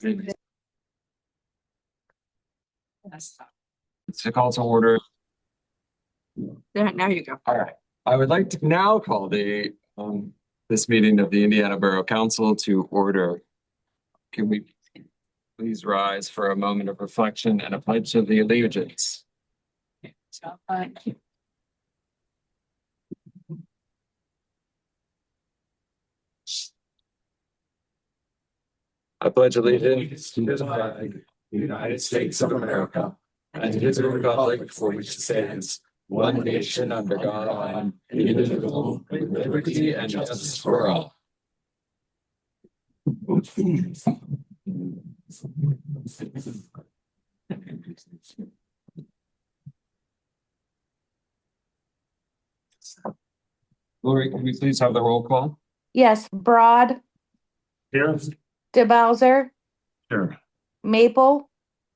It's a call to order. There, now you go. All right. I would like to now call the this meeting of the Indiana Borough Council to order. Can we please rise for a moment of reflection and a pledge of the allegiance? I pledge allegiance to the flag of the United States of America and to the republic for which it stands, one nation under God, indivisible, with liberty and justice for all. Lori, can we please have the roll call? Yes, Broad, Here. DeBowser, Here. Maple,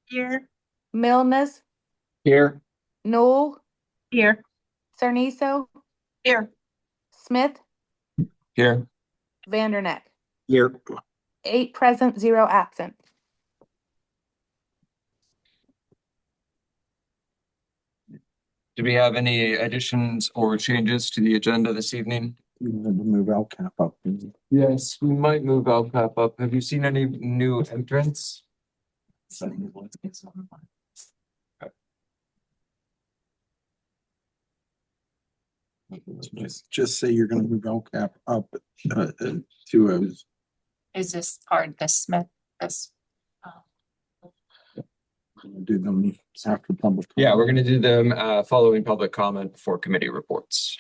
Here. Milnes, Here. Noel, Here. Cerniso, Here. Smith, Here. Vanderneck. Here. 8 present, 0 absent. Do we have any additions or changes to the agenda this evening? We had to move LCAP up. Yes, we might move LCAP up. Have you seen any new entrants? Just say you're gonna move LCAP up to a. Is this part of the Smith? This. Do them after public. Yeah, we're gonna do them following public comment before committee reports.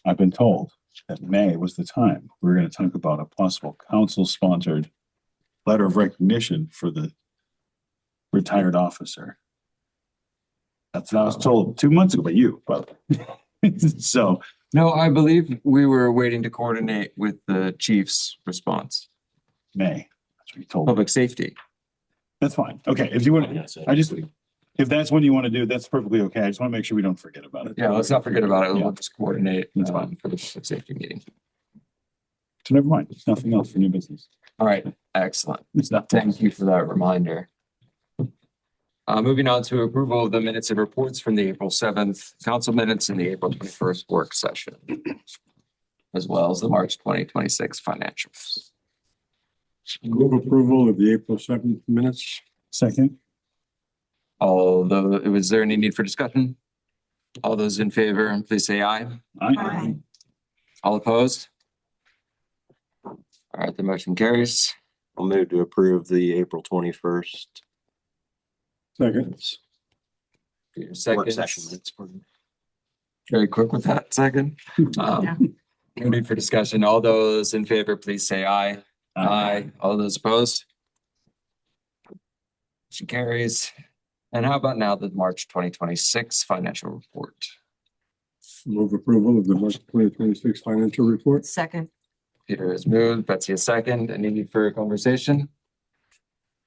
I've been told that May was the time we were going to talk about a possible council-sponsored letter of recognition for the retired officer. That's what I was told 2 months ago by you, but so. No, I believe we were waiting to coordinate with the chief's response. May, that's what you told me. Public safety. That's fine. Okay, if you want, if that's what you want to do, that's perfectly okay. I just want to make sure we don't forget about it. Yeah, let's not forget about it. Yeah. We'll just coordinate That's fine. for the public safety meeting. So never mind, there's nothing else for new business. All right, excellent. It's not. Thank you for that reminder. Moving on to approval of the minutes and reports from the April 7th council minutes and the April 21st work session, as well as the March 2026 financials. Move approval of the April 7th minutes. Second, Although, was there any need for discussion? All those in favor, please say aye. aye. All opposed? All right, the motion carries. I'll move to approve the April 21st Second. Your work second, session. very quick with that second. No need for discussion. All those in favor, please say aye. Aye. All those opposed? Motion carries. And how about now the March 2026 financial report? Move approval of the March 2026 financial report. Second. Peter has moved, Betsy has second. Any need for a conversation?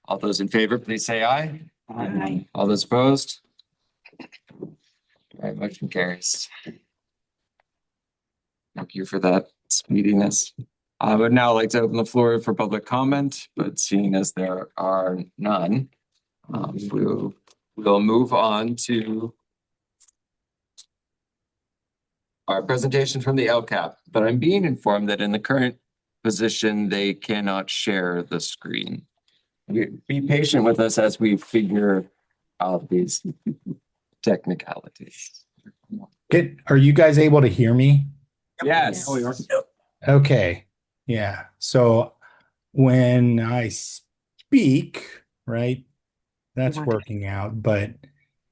All those in favor, please say aye. Aye. All those opposed? All right, motion carries. Thank you for that speediness. I would now like to open the floor for public comment, but seeing as there are none, we'll move on to our presentation from the LCAP, but I'm being informed that in the current position, they cannot share the screen. Be patient with us as we figure out these technicalities. Are you guys able to hear me? Yes. Okay. Yeah. So when I speak, right, that's working out. But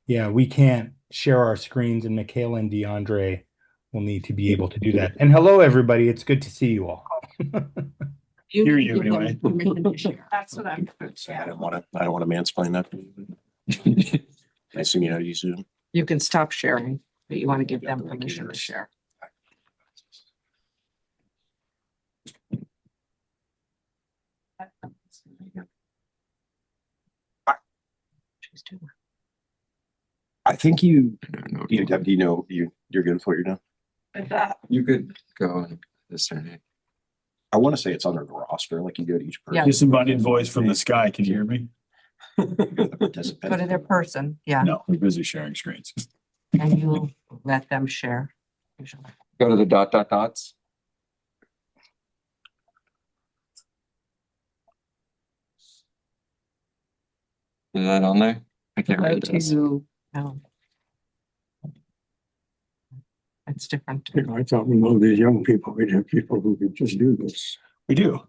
yeah, we can't share our screens, and Michaela and DeAndre will need to be able to do that. And hello, everybody. It's good to see you all. Hear you anyway. That's what I'm. I don't want to mansplain that. I assume you know how to use Zoom. You can stop sharing, but you want to give them permission to share. I think you're good with what you're doing. You could go and discern it. I want to say it's under the roster, like you go to each Yeah. person. Disembodied voice from the sky. Can you hear me? Go to their person, yeah, No, we're busy sharing screens. and you let them share. usually. Go to the dot dot dots. Is that on there? I can't Go read this. to, no. It's different. You know, I thought with all these young people, we'd have people who could just do this. We do.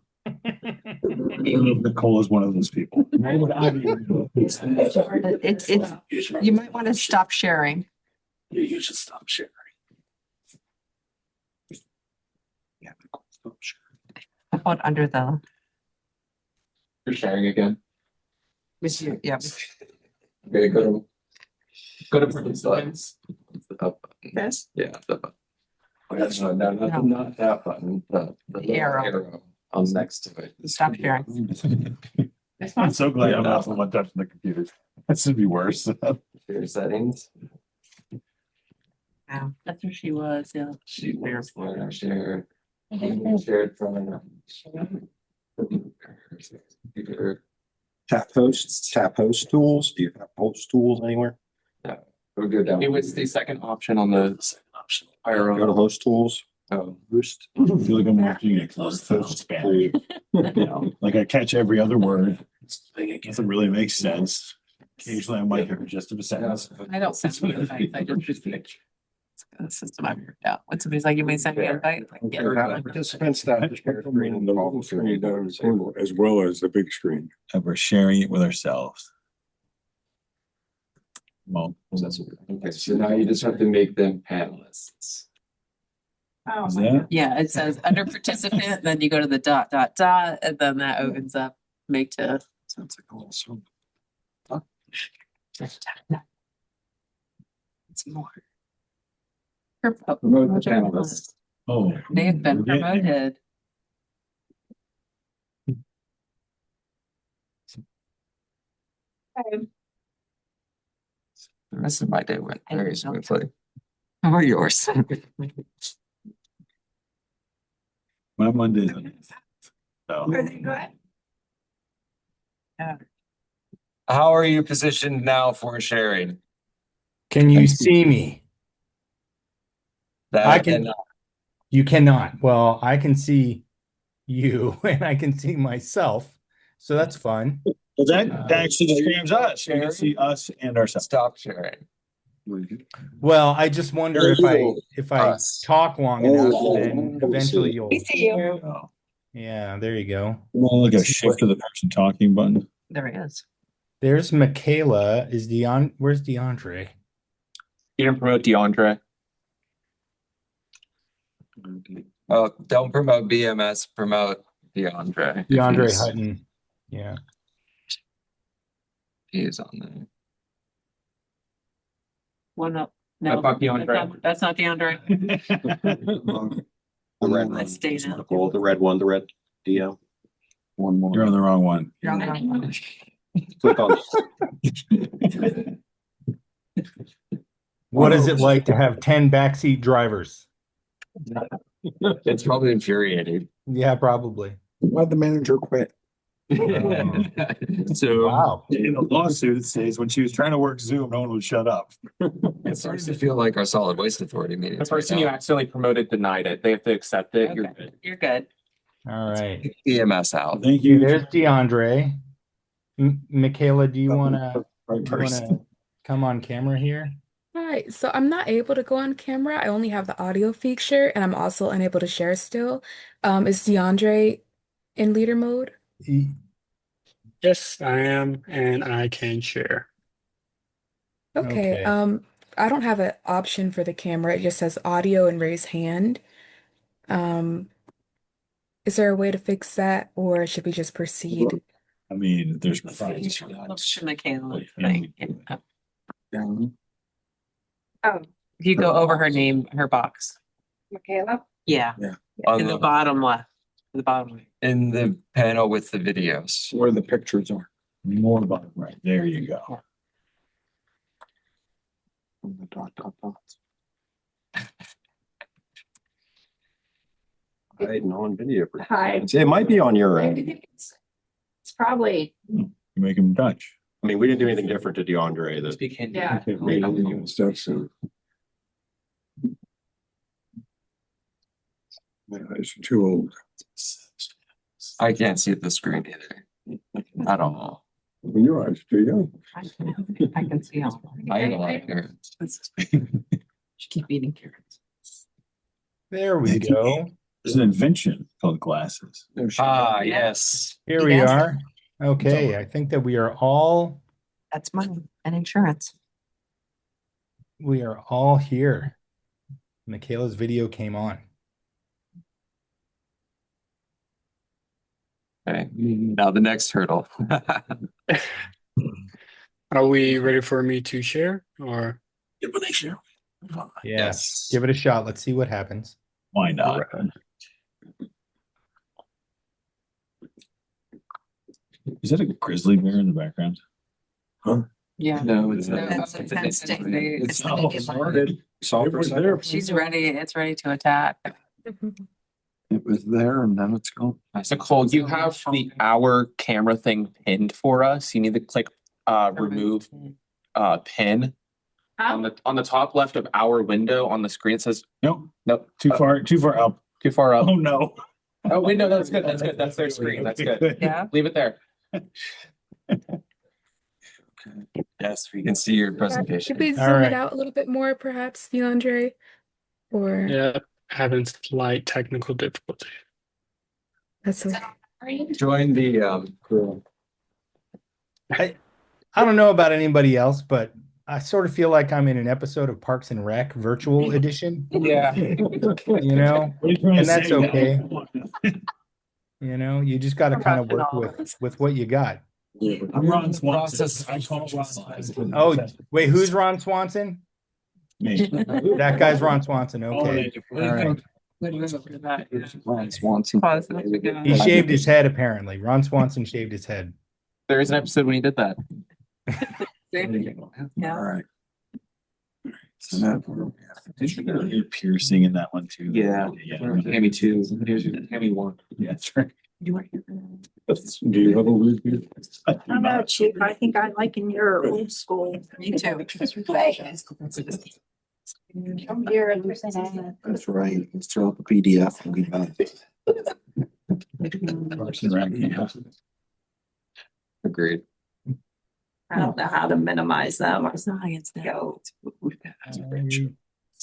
Nicole is one of those people. Why would I be? It's, you might want to stop sharing. You should stop sharing. Yeah. Stop sharing. How about under the, You're sharing again. yeah, Okay, go to participants. Up button. this, Yeah. The button. Not that button. The Arrow. on next to it. stop sharing. I'm so glad I'm not the one touching the computer. That should be worse. Share settings. Wow. That's where she was, yeah. She wants to share. Shared from. Computer. Tap host tools. Do you have host tools anywhere? We'll go down. It was the second option on the Go to host tools. Oh, Host. I feel like I'm watching a close Spanish. Like I catch every other word. It doesn't really make sense. Occasionally I might hear just a sentence. I don't send me invites, I just the system I've worked out. When somebody's like, you may send me an invite, like, yeah. Participants staff to share screen and The little screen down as well as the big screen. And we're sharing it with ourselves. Well, okay, so now you just have to make them panelists. is that? Yeah, it says under participant, then you go to the dot, and then that opens up, make to. Sounds like a little song. It's more. Promote the panelists. Oh. They've been promoted. The rest of my day went very Okay. smoothly. How about yours? My Monday's. So, How are you positioned now for sharing? Can you see me? That I can- and You cannot. Well, I can see you and I can see myself. So that's fun. well, that actually streams us. We can see us and ourselves. stop sharing. Well, I just wonder if I Us. talk long enough, then eventually you'll. Oh. Yeah, there you go. Well, like a shift to the person talking button. There it is. There's Michaela. Where's DeAndre? You didn't promote DeAndre. Oh, don't promote BMS, promote DeAndre. if DeAndre he's- Hutton. Yeah. He is on there. One up. I No, thought DeAndre. that's not DeAndre. The red I one. stayed in. Nicole, the red one, the red DM. One more. You're on the wrong one. You're on the wrong one. Click on. What is it like to have 10 backseat drivers? It's probably infuriating. Yeah, probably. Why'd the manager quit? So Wow. In the lawsuit, it says when she was trying to work Zoom, no one would shut up. it starts to feel like our solid waste authority The meetings. person right you now. accidentally promoted denied it. They have to accept it. You're Okay, good. you're good. All right. EMS out. Thank Okay, you. there's DeAndre. Michaela, do you wanna Right person. come on camera here? Hi, so I'm not able to go on camera. I only have the audio feature, and I'm also unable to share still. Is DeAndre in leader mode? Yes, I am, and I can share. Okay. Okay. I don't have an option for the camera. It just says audio and raise hand. Is there a way to fix that, or should we just proceed? I mean, there's. To Michaela. thing. Oh, If you go over her name, her box. Michaela? Yeah, On in the the, bottom left, the bottom right. in the panel with the videos. Where the pictures are. More bottom right. There you go. The dot, dot, dots. Hiding on video. Hi. It might be on your end. It's probably, You make him Dutch. I mean, we didn't do anything different to DeAndre. That Speak Hindi. yeah. Can't read all the old stuff, so. Yeah, it's too old. I can't see the screen either. At all. When your eyes too young. I can see all. I ate a lot of carrots. Just keep eating carrots. There we go. There's an invention called glasses. Ah, yes. Here we Yes. are. Okay, I think that we are all That's money and insurance. here. Michaela's video came on. Okay, now the next hurdle. Are we ready for me to share or? Yeah, Yes. give it a shot. Let's see what happens. Why not? Is that a grizzly bear in the background? Yeah. No, it's No, not. it's a fence thing. It's Oh, the sorry. It was there. She's ready. It's ready to attack. It was there and now it's gone. Nicole, you have the hour camera thing pinned for us. You need to click remove pin. On the top left of our window on the screen, it says Nope, nope. too far up. Too far up. Oh, no. Oh wait, no, that's good. That's good. That's their screen. That's good. Yeah. Leave it there. Yes, we can see your presentation. Could we All zoom right. it out a little bit more, perhaps, DeAndre? Or Yeah, having slight technical difficulty. that's okay. Join the crew. I don't know about anybody else, but I sort of feel like I'm in an episode of Parks and Rec virtual edition. Yeah. You know, and that's okay. You know, you just got to kind of work with what you got. I'm Ron Swanson. I call Ron Swanson. Oh, wait, who's Ron Swanson? Me. That guy's Ron Swanson. Okay. All right. Ron Swanson. He shaved his head, apparently. Ron Swanson shaved his head. There is an episode when he did that. Yeah. All right. So now Did you get ear piercing in that one too? Yeah. Hammy 2. Here's your Hammy 1. Yeah, that's right. Do you have a weird view? I don't know, Chief. I think I like in your old school. Me too. Come here and listen to that's right. Let's throw up a PDF and we got it. Parks and Rec, yeah. Agreed. I don't know how to minimize them. It's not against that. Go. I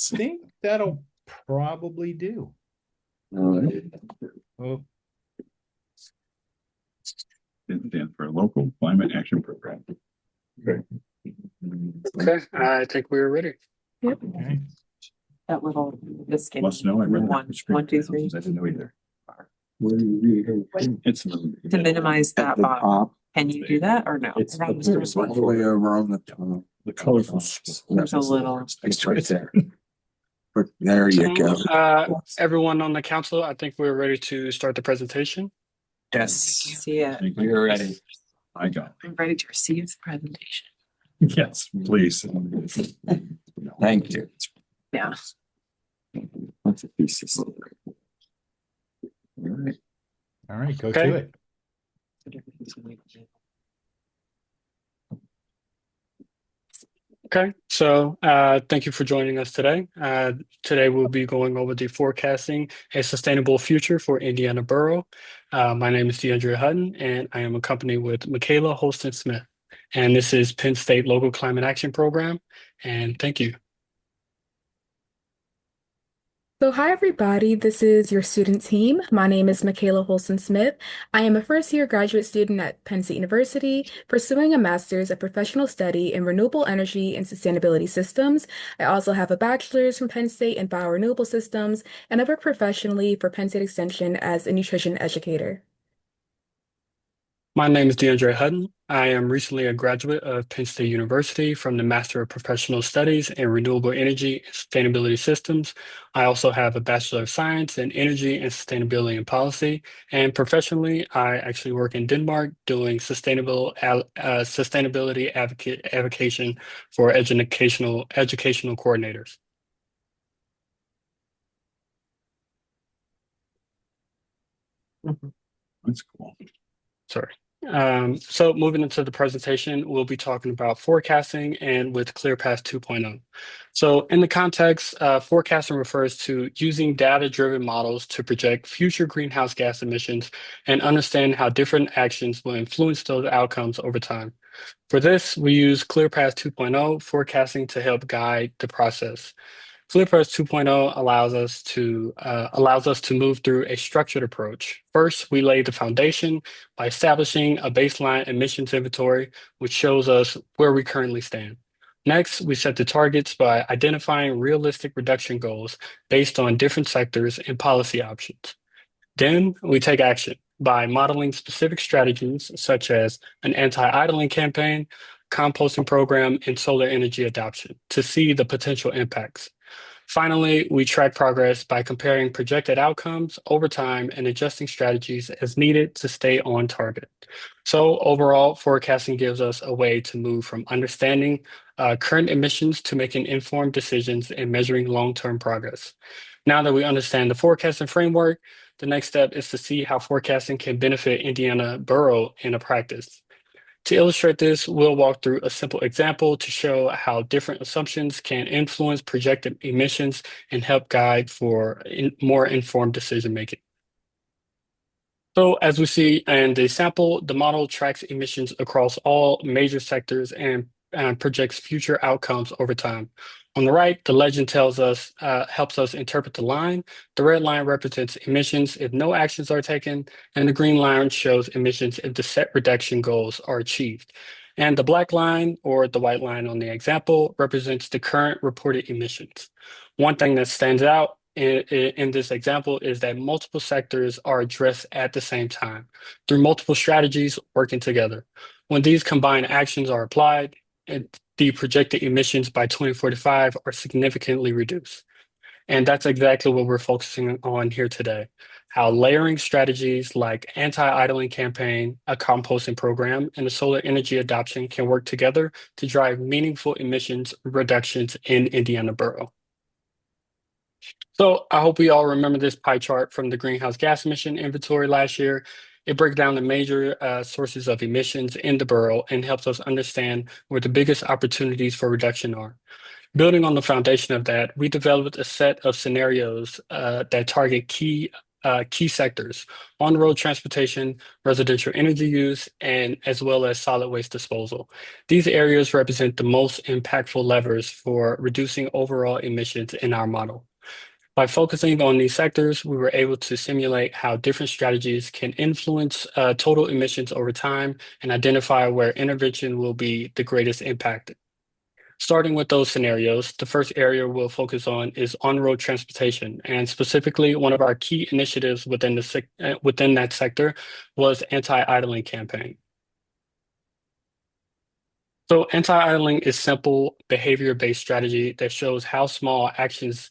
think that'll probably do. Oh, It stands for Local Climate Action Program. Okay, I think we're ready. okay. That little biscuit. Must know, I read that. One, on the screen. 1, 2, 3. I didn't know either. Where do you read it? It's To minimize At that the box. top, Can you do that or no? It's all the way over on the top. the colorful. There's a little. It's right there. But there you go. Everyone on the council, I think we're ready to start the presentation. Yes, See it. we are ready. I got I'm ready to receive the presentation. it. Yes, please. Thank you. Yeah. What's the pieces? All right, go Okay. to it. Okay, so thank you for joining us today. Today we'll be going over the forecasting a sustainable future for Indiana Borough. My name is DeAndre Hutton, and I am accompanied with Michaela Holston Smith. And this is Penn State Local Climate Action Program. And thank you. So, hi everybody, this is your student team. My name is Michaela Holson Smith. I am a first-year graduate student at Penn State University, pursuing a master's of professional study in renewable energy and sustainability systems. I also have a bachelor's from Penn State in biorenewable systems, and I work professionally for Penn State Extension as a nutrition educator. My name is DeAndre Hutton. I am recently a graduate of Penn State University from the Master of Professional Studies in Renewable Energy and Sustainability Systems. I also have a Bachelor of Science in Energy and Sustainability and Policy. And professionally, I actually work in Denmark doing sustainability advocation for educational coordinators. That's cool. Sorry. So moving into the presentation, we'll be talking about forecasting and with ClearPath 2.0. So in the context, forecasting refers to using data-driven models to project future greenhouse gas emissions and understand how different actions will influence those outcomes over time. For this, we use ClearPath 2.0 forecasting to help guide the process. ClearPath 2.0 allows us to move through a structured approach. First, we lay the foundation by establishing a baseline emissions inventory, which shows us where we currently stand. Next, we set the targets by identifying realistic reduction goals based on different sectors and policy options. Then we take action by modeling specific strategies such as an anti-idling campaign, composting program, and solar energy adoption to see the potential impacts. Finally, we track progress by comparing projected outcomes over time and adjusting strategies as needed to stay on target. So overall, forecasting gives us a way to move from understanding current emissions to making informed decisions and measuring long-term progress. Now that we understand the forecasting framework, the next step is to see how forecasting can benefit Indiana Borough in a practice. To illustrate this, we'll walk through a simple example to show how different assumptions can influence projected emissions and help guide for more informed decision making. So as we see in the sample, the model tracks emissions across all major sectors and projects future outcomes over time. On the right, the legend tells us, helps us interpret the line. The red line represents emissions if no actions are taken, and the green line shows emissions if the set reduction goals are achieved. And the black line, or the white line on the example, represents the current reported emissions. One thing that stands out in this example is that multiple sectors are addressed at the same time through multiple strategies working together. When these combined actions are applied, the projected emissions by 2045 are significantly reduced. And that's exactly what we're focusing on here today. How layering strategies like anti-idling campaign, a composting program, and a solar energy adoption can work together to drive meaningful emissions reductions in Indiana Borough. So I hope we all remember this pie chart from the greenhouse gas emission inventory last year. It breaks down the major sources of emissions in the borough and helps us understand where the biggest opportunities for reduction are. Building on the foundation of that, we developed a set of scenarios that target key sectors: on-road transportation, residential energy use, and as well as solid waste disposal. These areas represent the most impactful levers for reducing overall emissions in our model. By focusing on these sectors, we were able to simulate how different strategies can influence total emissions over time and identify where intervention will be the greatest impact. Starting with those scenarios, the first area we'll focus on is on-road transportation, and specifically one of our key initiatives within that sector was anti-idling campaign. So anti-idling is simple behavior-based strategy that shows how small actions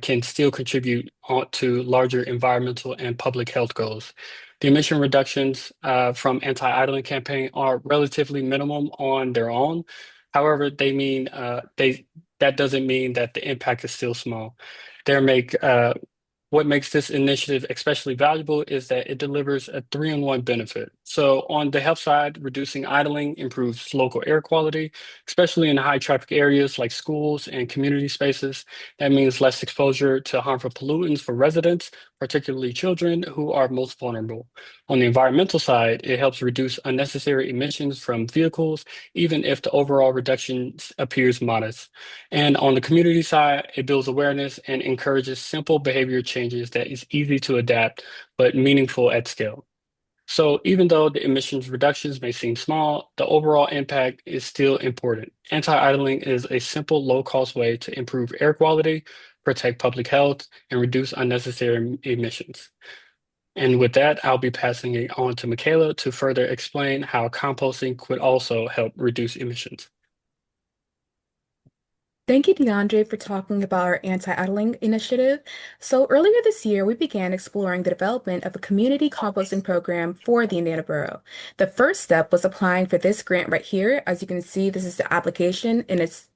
can still contribute to larger environmental and public health goals. The emission reductions from anti-idling campaign are relatively minimum on their own. However, that doesn't mean that the impact is still small. What makes this initiative especially valuable is that it delivers a 3-in-1 benefit. So on the health side, reducing idling improves local air quality, especially in high traffic areas like schools and community spaces. That means less exposure to harmful pollutants for residents, particularly children who are most vulnerable. On the environmental side, it helps reduce unnecessary emissions from vehicles, even if the overall reduction appears modest. And on the community side, it builds awareness and encourages simple behavior changes that is easy to adapt, but meaningful at scale. So even though the emissions reductions may seem small, the overall impact is still important. Anti-idling is a simple, low-cost way to improve air quality, protect public health, and reduce unnecessary emissions. And with that, I'll be passing it on to Michaela to further explain how composting could also help reduce emissions. Thank you, DeAndre, for talking about our anti-idling initiative. So earlier this year, we began exploring the development of a community composting program for the Indiana Borough. The first step was applying for this grant right here. As you can see, this is the application, and it's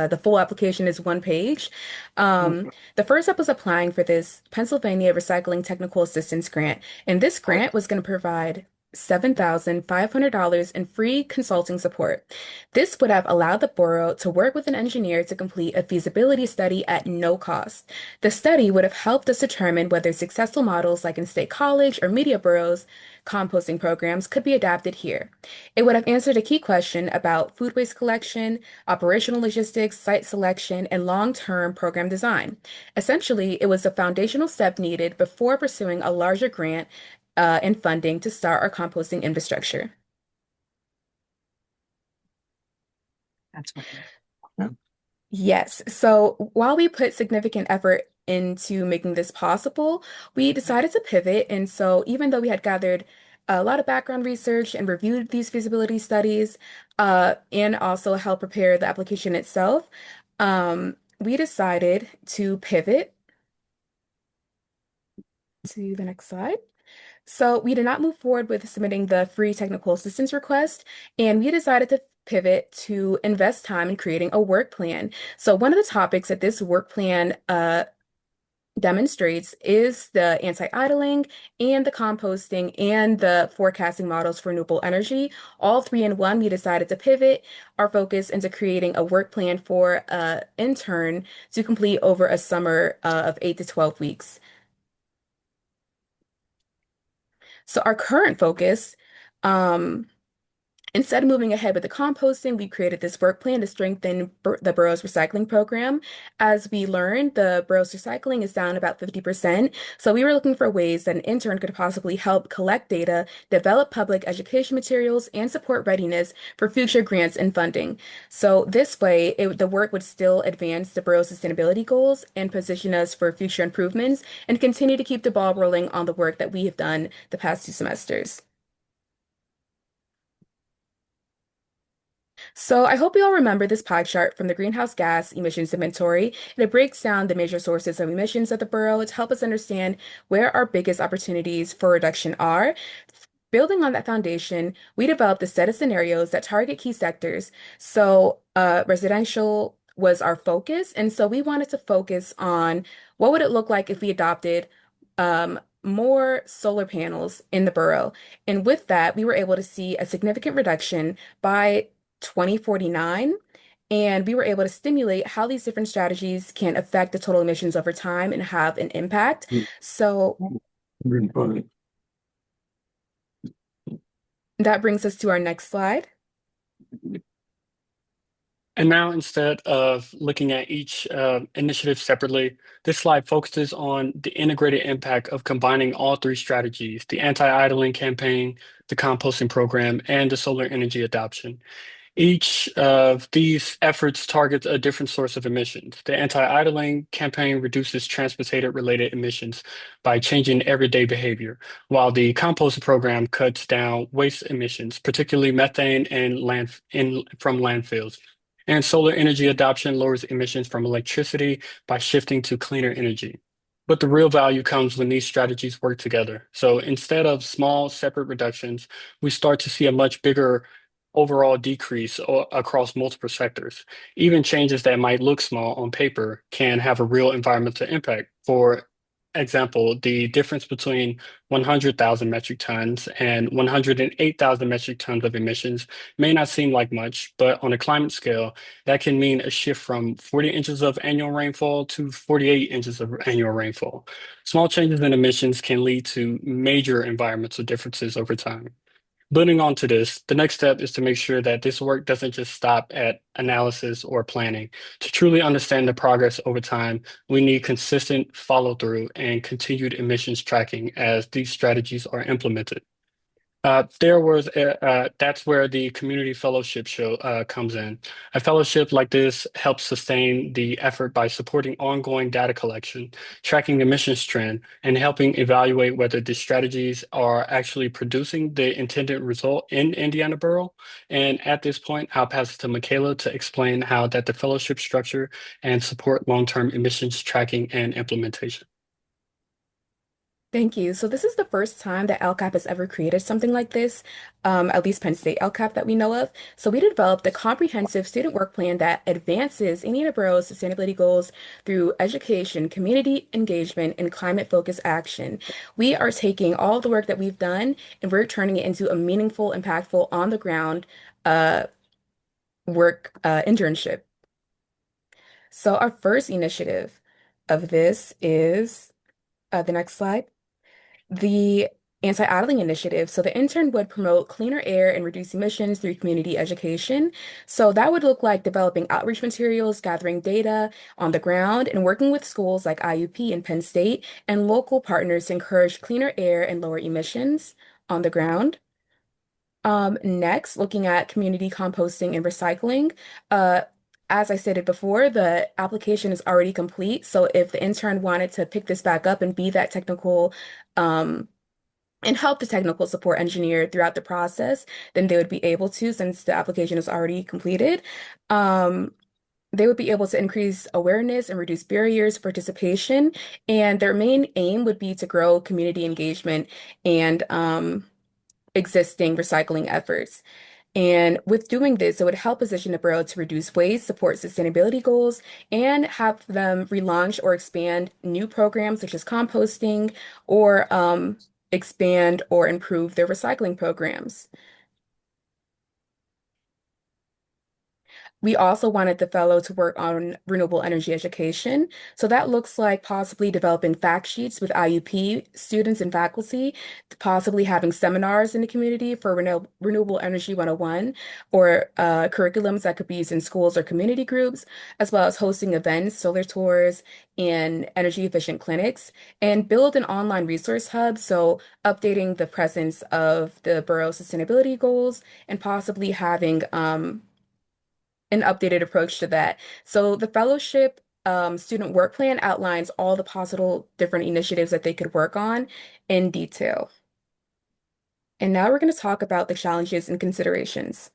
the full application is one page. The first step was applying for this Pennsylvania Recycling Technical Assistance Grant, and this grant was going to provide $7,500 in free consulting support. This would have allowed the borough to work with an engineer to complete a feasibility study at no cost. The study would have helped us determine whether successful models like in State College or Media Borough's composting programs could be adapted here. It would have answered a key question about food waste collection, operational logistics, site selection, and long-term program design. Essentially, it was a foundational step needed before pursuing a larger grant and funding to start our composting infrastructure. That's what. Yes. So while we put significant effort into making this possible, we decided to pivot. And so even though we had gathered a lot of background research and reviewed these feasibility studies, and also helped prepare the application itself, we decided to pivot to the next slide. So we did not move forward with submitting the free technical assistance request, and we decided to pivot to invest time in creating a work plan. So one of the topics that this work plan demonstrates is the anti-idling and the composting and the forecasting models for renewable energy. All three in one, we decided to pivot our focus into creating a work plan for an intern to complete over a summer of 8 to 12 weeks. So our current focus, instead of moving ahead with the composting, we created this work plan to strengthen the borough's recycling program. As we learned, the borough's recycling is down about 50%. So we were looking for ways that an intern could possibly help collect data, develop public education materials, and support readiness for future grants and funding. So this way, the work would still advance the borough's sustainability goals and position us for future improvements and continue to keep the ball rolling on the work that we have done the past 2 semesters. So I hope you all remember this pie chart from the greenhouse gas emissions inventory, and it breaks down the major sources of emissions of the borough to help us understand where our biggest opportunities for reduction are. Building on that foundation, we developed a set of scenarios that target key sectors. So residential was our focus, and so we wanted to focus on what would it look like if we adopted more solar panels in the borough. And with that, we were able to see a significant reduction by 2049, and we were able to stimulate how these different strategies can affect the total emissions over time and have an impact. So 105. that brings us to our next slide. And now, instead of looking at each initiative separately, this slide focuses on the integrated impact of combining all 3 strategies: the anti-idling campaign, the composting program, and the solar energy adoption. Each of these efforts targets a different source of emissions. The anti-idling campaign reduces transportation-related emissions by changing everyday behavior, while the composting program cuts down waste emissions, particularly methane and from landfills. And solar energy adoption lowers emissions from electricity by shifting to cleaner energy. But the real value comes when these strategies work together. So instead of small, separate reductions, we start to see a much bigger overall decrease across multiple sectors. Even changes that might look small on paper can have a real environmental impact. For example, the difference between 100,000 metric tons and 108,000 metric tons of emissions may not seem like much, but on a climate scale, that can mean a shift from 40 inches of annual rainfall to 48 inches of annual rainfall. Small changes in emissions can lead to major environmental differences over time. Building on to this, the next step is to make sure that this work doesn't just stop at analysis or planning. To truly understand the progress over time, we need consistent follow through and continued emissions tracking as these strategies are implemented. That's where the community fellowship show comes in. A fellowship like this helps sustain the effort by supporting ongoing data collection, tracking emissions trend, and helping evaluate whether the strategies are actually producing the intended result in Indiana Borough. And at this point, I'll pass it to Michaela to explain how that the fellowship structure and support long-term emissions tracking and implementation. Thank you. So this is the first time that LCAP has ever created something like this, at least Penn State LCAP that we know of. So we developed a comprehensive student work plan that advances Indiana Borough's sustainability goals through education, community engagement, and climate-focused action. We are taking all the work that we've done and we're turning it into a meaningful, impactful, on-the-ground uh, work internship. So our first initiative of this is the next slide. The anti-idling initiative. So the intern would promote cleaner air and reduce emissions through community education. So that would look like developing outreach materials, gathering data on the ground, and working with schools like IUP and Penn State and local partners to encourage cleaner air and lower emissions on the ground. Next, looking at community composting and recycling. Uh, as I stated before, the application is already complete. So if the intern wanted to pick this back up and be that technical, um, and help the technical support engineer throughout the process, then they would be able to, since the application is already completed. Um, they would be able to increase awareness and reduce barriers to participation. And their main aim would be to grow community engagement and existing recycling efforts. And with doing this, it would help position the borough to reduce waste, support sustainability goals, and have them relaunch or expand new programs such as composting or expand or improve their recycling programs. We also wanted the fellow to work on renewable energy education. So that looks like possibly developing fact sheets with IUP students and faculty, possibly having seminars in the community for Renewable Energy 101 or curriculums that could be used in schools or community groups, as well as hosting events, solar tours, and energy efficient clinics, and build an online resource hub. So updating the presence of the borough sustainability goals and possibly having an updated approach to that. So the fellowship student work plan outlines all the possible different initiatives that they could work on in detail. And now we're going to talk about the challenges and considerations.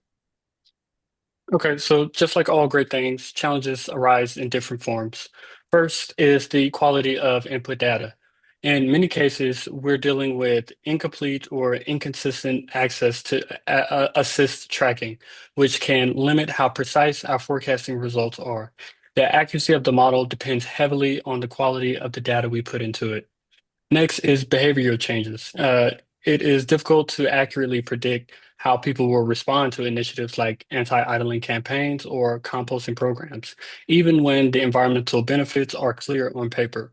Okay, so just like all great things, challenges arise in different forms. First is the quality of input data. In many cases, we're dealing with incomplete or inconsistent access to assist tracking, which can limit how precise our forecasting results are. The accuracy of the model depends heavily on the quality of the data we put into it. Next is behavioral changes. It is difficult to accurately predict how people will respond to initiatives like anti-idling campaigns or composting programs, even when the environmental benefits are clear on paper.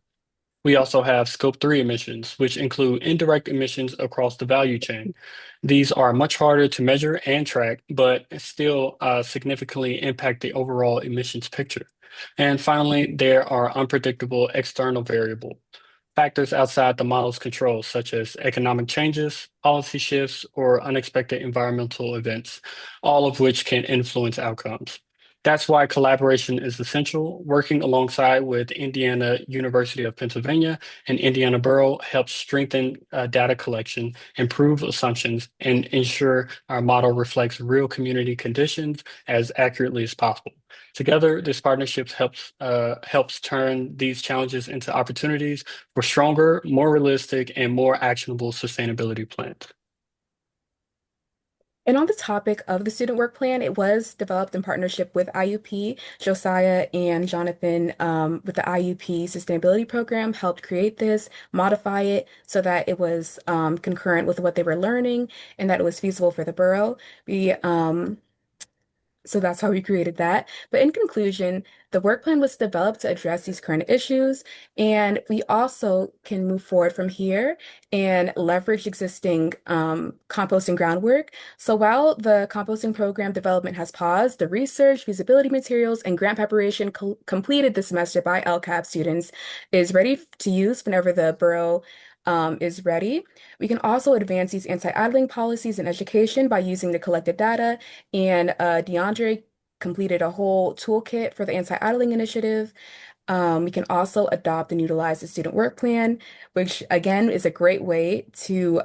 We also have Scope 3 emissions, which include indirect emissions across the value chain. These are much harder to measure and track, but still significantly impact the overall emissions picture. And finally, there are unpredictable external variables. Factors outside the model's control, such as economic changes, policy shifts, or unexpected environmental events, all of which can influence outcomes. That's why collaboration is essential. Working alongside with Indiana University of Pennsylvania and Indiana Borough helps strengthen data collection, improve assumptions, and ensure our model reflects real community conditions as accurately as possible. Together, this partnership helps turn these challenges into opportunities for stronger, more realistic, and more actionable sustainability plans. And on the topic of the student work plan, it was developed in partnership with IUP. Josiah and Jonathan, with the IUP Sustainability Program, helped create this, modify it so that it was concurrent with what they were learning and that it was feasible for the borough. So that's how we created that. But in conclusion, the work plan was developed to address these current issues, and we also can move forward from here and leverage existing composting groundwork. So while the composting program development has paused, the research, feasibility materials, and grant preparation completed this semester by LCAP students is ready to use whenever the borough is ready. We can also advance these anti-idling policies in education by using the collected data, and DeAndre completed a whole toolkit for the anti-idling initiative. We can also adopt and utilize the student work plan, which again is a great way to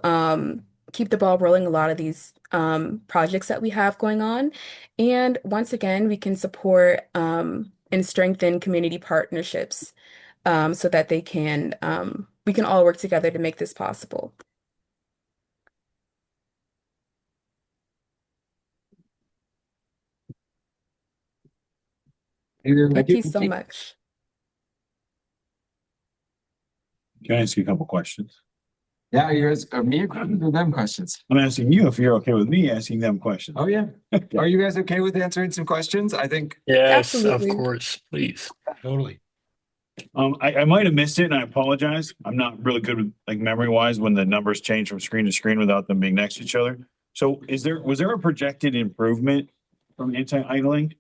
keep the ball rolling a lot of these projects that we have going on. And once again, we can support and strengthen community partnerships so that they can we can all work together to make this possible. Thank you so much. Can I ask you a couple questions? Yeah, you guys, me or them questions? I'm asking you if you're okay with me asking them questions. Oh, yeah. Are you guys okay with answering some questions? I think. Yes, Absolutely. of course, please. Totally. I might have missed it and I apologize. I'm not really good with like memory wise when the numbers change from screen to screen without them being next to each other. So was there a projected improvement from anti-idling?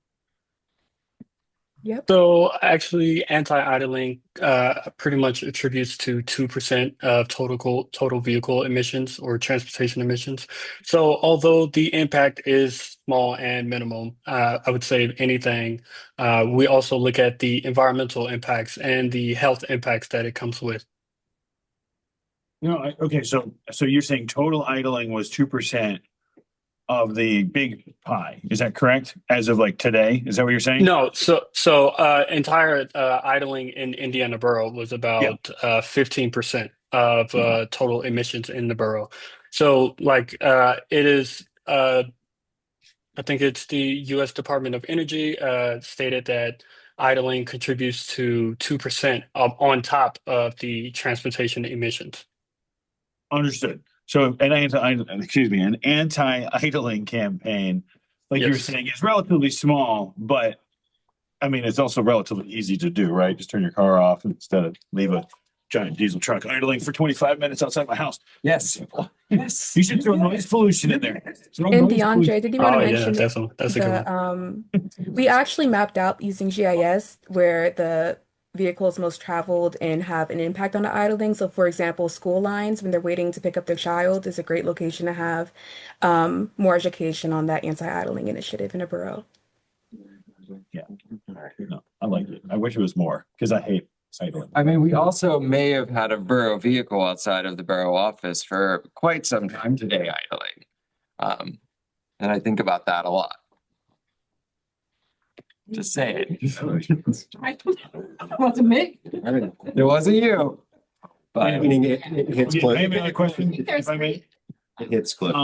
Yep. So actually, anti-idling pretty much attributes to 2% of total vehicle emissions or transportation emissions. So although the impact is small and minimum, I would say if anything, we also look at the environmental impacts and the health impacts that it comes with. Okay, so you're saying total idling was 2% of the big pie. Is that correct? As of like today? Is that what you're saying? No, so entire idling in Indiana Borough was about 15% of total emissions in the borough. So like it is I think it's the US Department of Energy stated that idling contributes to 2% on top of the transportation emissions. Understood. So an anti-idling campaign, like you were Yes. saying, is relatively small, but I mean, it's also relatively easy to do, right? Just turn your car off instead of leave a giant diesel truck idling for 25 minutes outside my house. Yes. Yes. You should throw noise pollution in there. And DeAndre, did you want to Oh yeah, mention that's a good one. we actually mapped out using GIS where the vehicles most traveled and have an impact on the idling. So for example, school lines when they're waiting to pick up their child is a great location to have more education on that anti-idling initiative in a borough. Yeah. No, I like it. I wish it was more because I hate idling. I mean, we also may have had a borough vehicle outside of the borough office for quite some time today idling. And I think about that a lot. Just saying. Wasn't me. It wasn't you. But Meaning it hits I Cliff. have another question, if I may. It hits Cliff.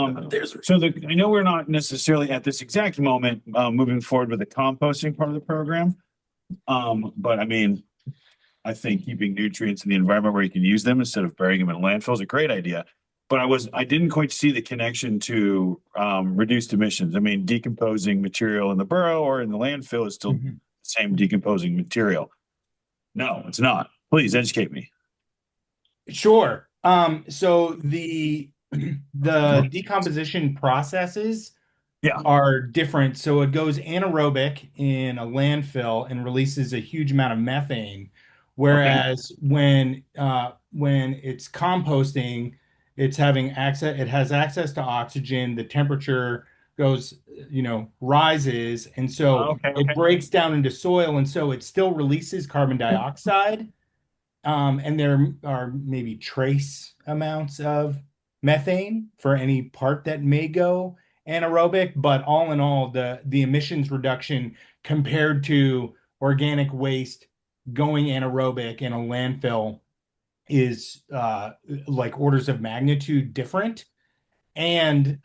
So I know we're not necessarily at this exact moment, moving forward with the composting part of the program. But I mean, I think keeping nutrients in the environment where you can use them instead of burying them in a landfill is a great idea. But I didn't quite see the connection to reduced emissions. I mean, decomposing material in the borough or in the landfill is still the same decomposing material. No, it's not. Please educate me. Sure. So the decomposition processes are different. So it goes anaerobic in a landfill and releases a huge amount of methane. Whereas when it's composting, it has access to oxygen, the temperature rises, and so it breaks down into soil, and so it still releases carbon dioxide. And there are maybe trace amounts of methane for any part that may go anaerobic, but all in all, the emissions reduction compared to organic waste going anaerobic in a landfill is like orders of magnitude different. And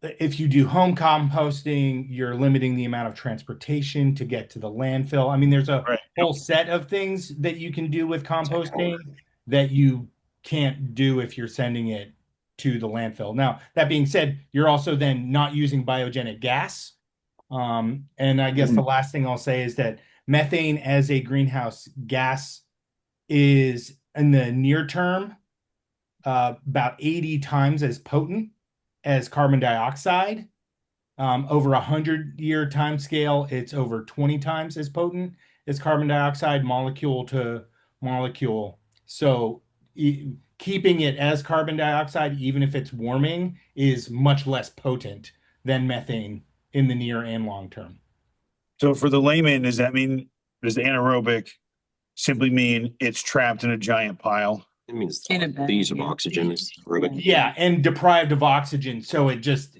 if you do home composting, you're limiting the amount of transportation to get to the landfill. I mean, there's a whole set of things that you can do with composting that you can't do if you're sending it to the landfill. Now, that being said, you're also then not using biogenic gas. And I guess the last thing I'll say is that methane as a greenhouse gas is in the near term about 80 times as potent as carbon dioxide. Over 100-year time scale, it's over 20 times as potent as carbon dioxide molecule to molecule. So keeping it as carbon dioxide, even if it's warming, is much less potent than methane in the near and long term. So for the layman, does anaerobic simply mean it's trapped in a giant pile? It means the use of oxygen is aerobic. Yeah, and deprived of oxygen. So the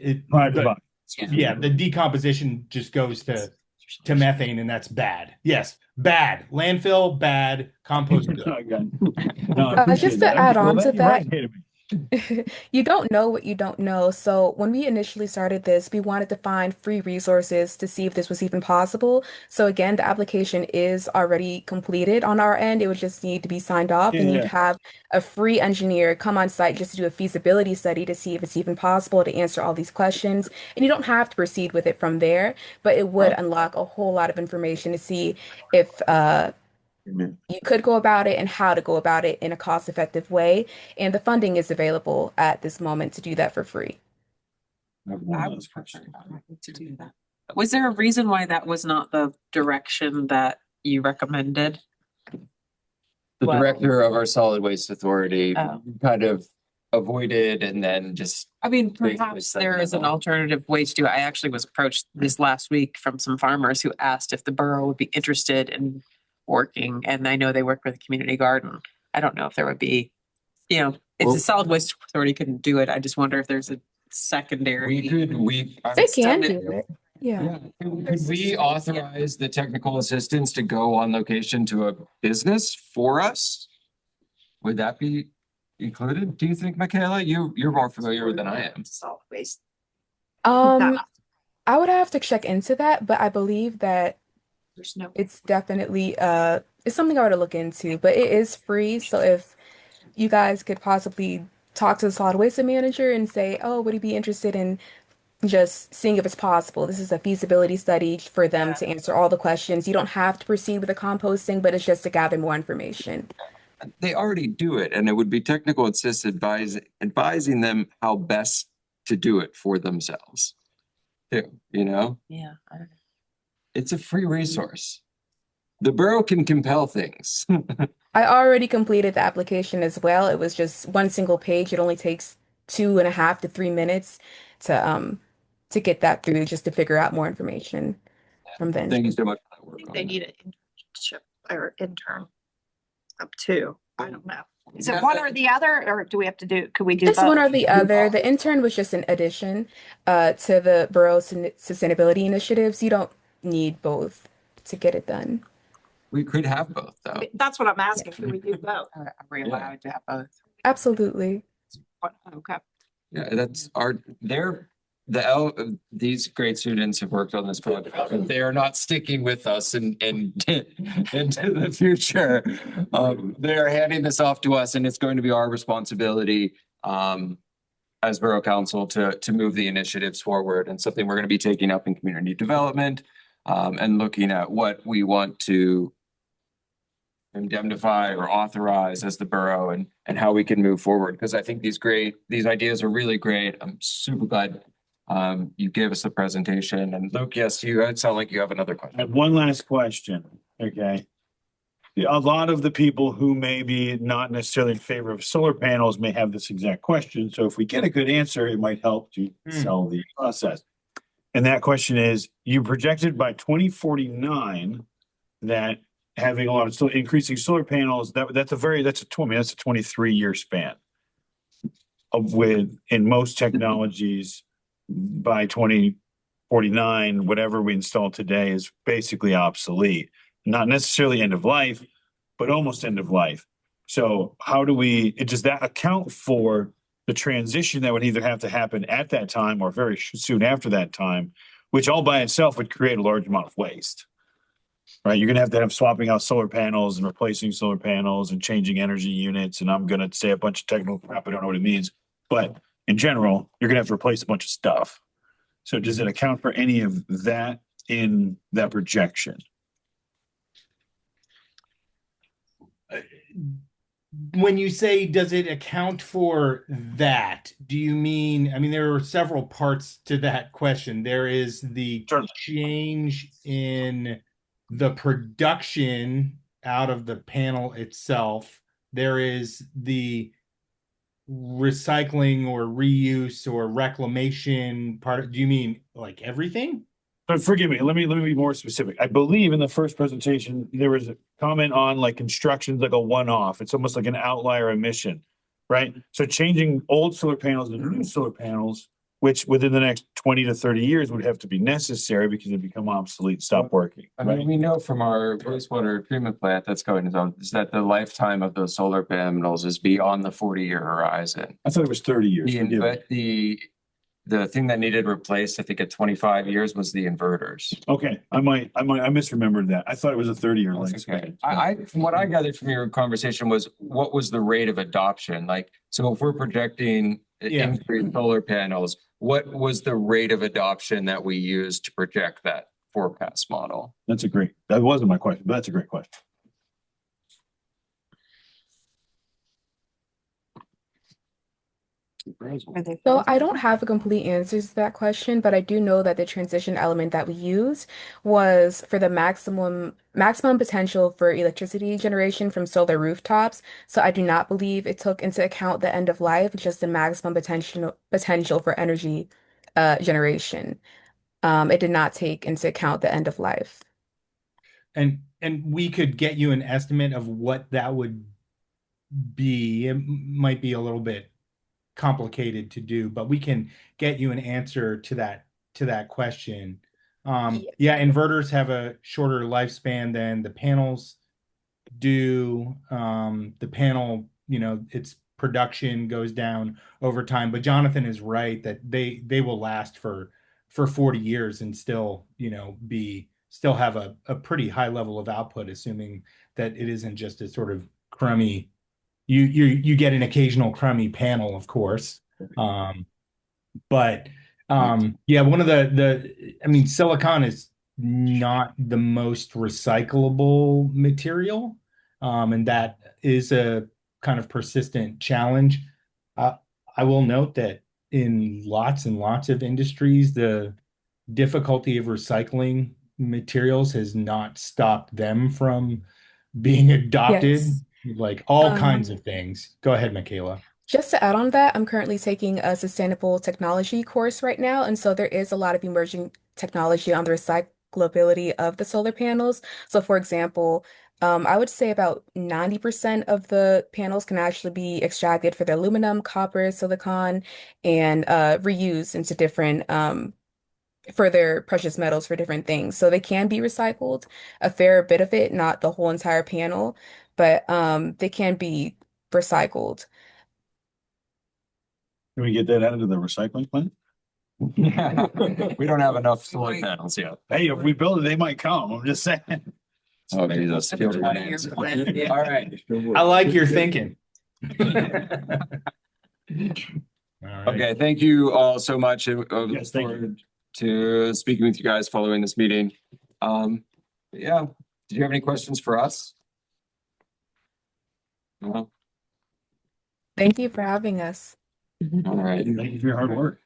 decomposition just goes to to methane, and that's bad. Yes, bad. Landfill, bad. Compost, good. No, I appreciate Just to that. add on Well, to you that, educated me. you don't know what you don't know. So when we initially started this, we wanted to find free resources to see if this was even possible. So again, the application is already completed on our end. It would just need to be signed off, and you'd Yeah. have a free engineer come on site just to do a feasibility study to see if it's even possible to answer all these questions. And you don't have to proceed with it from there, but it would unlock a whole lot of information to see if you could go about it and how to go about it in a cost-effective way. And the funding is available at this moment to do that for free. I have one last question. To do that. Was there a reason why that was not the direction that you recommended? The Well- director of our solid waste authority Oh. kind of avoided and then just. I mean, Basically perhaps said there is an no. alternative way to do it. I actually was approached this last week from some farmers who asked if the borough would be interested in working, and I know they work with a community garden. I don't know if there would be, if Well- the solid waste authority couldn't do it, I just wonder if there's a secondary. They can do it. Yeah. Could we authorize the technical assistants to go on location to a business for us? Would that be included, do you think, Michaela? You're more familiar than I am. Solid waste. I would have to check into that, but I believe that There's no. it's definitely it's something I would look into, but it is free. So if you guys could possibly talk to the solid waste manager and say, oh, would he be interested in just seeing if it's possible? This is a feasibility study for them to answer all the questions. You don't have to proceed with the composting, but it's just to gather more information. They already do it, and it would be technical assist advising them how best to do it for themselves. Too, Yeah. It's a free resource. The borough can compel things. I already completed the application as well. It was just one single page. It only takes 2.5 to 3 minutes to get that through, just to figure out more information from them. Thank you so much for that I work. think on they that. need an internship or intern up to. I don't know. Is it Yeah. one or the other, or do we have to do, could we do It's one or both? the other. The intern was just an addition to the borough's sustainability initiatives. You don't need both to get it done. We could have both, though. That's what I'm asking. Can we do both? Are we allowed to have both? Absolutely. Okay. Yeah, these great students have worked on this project, but they are not sticking with us and into the future. They are handing this off to us, and it's going to be our responsibility as Borough Council to move the initiatives forward, and something we're going to be taking up in community development and looking at what we want to indemnify or authorize as the borough and how we can move forward. Because I think these ideas are really great. I'm super glad you gave us the presentation. And Luke, yes, you sound like you have another I have question. one last question, okay? A lot of the people who may be not necessarily in favor of solar panels may have this exact question. So if we get a good answer, it might help to sell the process. And that question is, you projected by 2049 that having a lot of increasing solar panels, that's a 23-year span. In most technologies, by 2049, whatever we install today is basically obsolete. Not necessarily end of life, but almost end of life. So does that account for the transition that would either have to happen at that time or very soon after that time, which all by itself would create a large amount of waste, right? You're going to have swapping out solar panels and replacing solar panels and changing energy units. And I'm going to say a bunch of technical crap. I don't know what it means, but in general, you're going to have to replace a bunch of stuff. So does it account for any of that in that projection? When you say, does it account for that? Do you mean, there are several parts to that question. There is the change in the production out of the panel itself. There is the recycling or reuse or reclamation part. Do you mean like everything? But forgive me, let me be more specific. I believe in the first presentation, there was a comment on like construction's like a one-off. It's almost like an outlier emission, right? So changing old solar panels into new solar panels which within the next 20 to 30 years would have to be necessary because they become obsolete, stop working, I mean, right? we know from our wastewater treatment plant that's going on, is that the lifetime of those solar panels is beyond the 40-year horizon. I thought it was 30 years. forgive me. But the thing that needed replaced, I think at 25 years, was the inverters. Okay, I misremembered that. I thought it was a 30-year That's okay. lifespan. From what I gathered from your conversation was, what was the rate of adoption? Like, so if we're projecting Yeah. increased solar panels, what was the rate of adoption that we used to project that forecast model? That wasn't my question, but that's a great question. So I don't have a complete answer to that question, but I do know that the transition element that we used was for the maximum potential for electricity generation from solar rooftops. So I do not believe it took into account the end of life, just the maximum potential for energy generation. It did not take into account the end of life. And we could get you an estimate of what that would be. It might be a little bit complicated to do, but we can get you an answer to that question. Yeah, inverters have a shorter lifespan than the panels do. The panel, its production goes down over time, but Jonathan is right that they will last for 40 years and still, still have a pretty high level of output, assuming that it isn't just a sort of crummy. You get an occasional crummy panel, of course. But yeah, one of silicon is not the most recyclable material. And that is a kind of persistent challenge. I will note that in lots and lots of industries, the difficulty of recycling materials has not stopped them from being adopted. Yes. Like all kinds of things. Go ahead, Michaela. Just to add on that, I'm currently taking a sustainable technology course right now, and so there is a lot of emerging technology on the recyclability of the solar panels. So, for example, I would say about 90% of the panels can actually be extracted for the aluminum, copper, silicon, and reused into different for their precious metals for different things. So they can be recycled, a fair bit of it, not the whole entire panel, but they can be recycled. Can we get that out of the recycling plant? We don't have enough solar panels yet. Hey, if we build it, they might come. I'm just saying. Oh, Jesus. All right. I like your thinking. All right. Okay, thank you all so much. Yes, thank you. Forward to speaking with you guys following this meeting. Yeah, did you have any questions for us? No? Thank you for having us. All right, Thank you for your hard work.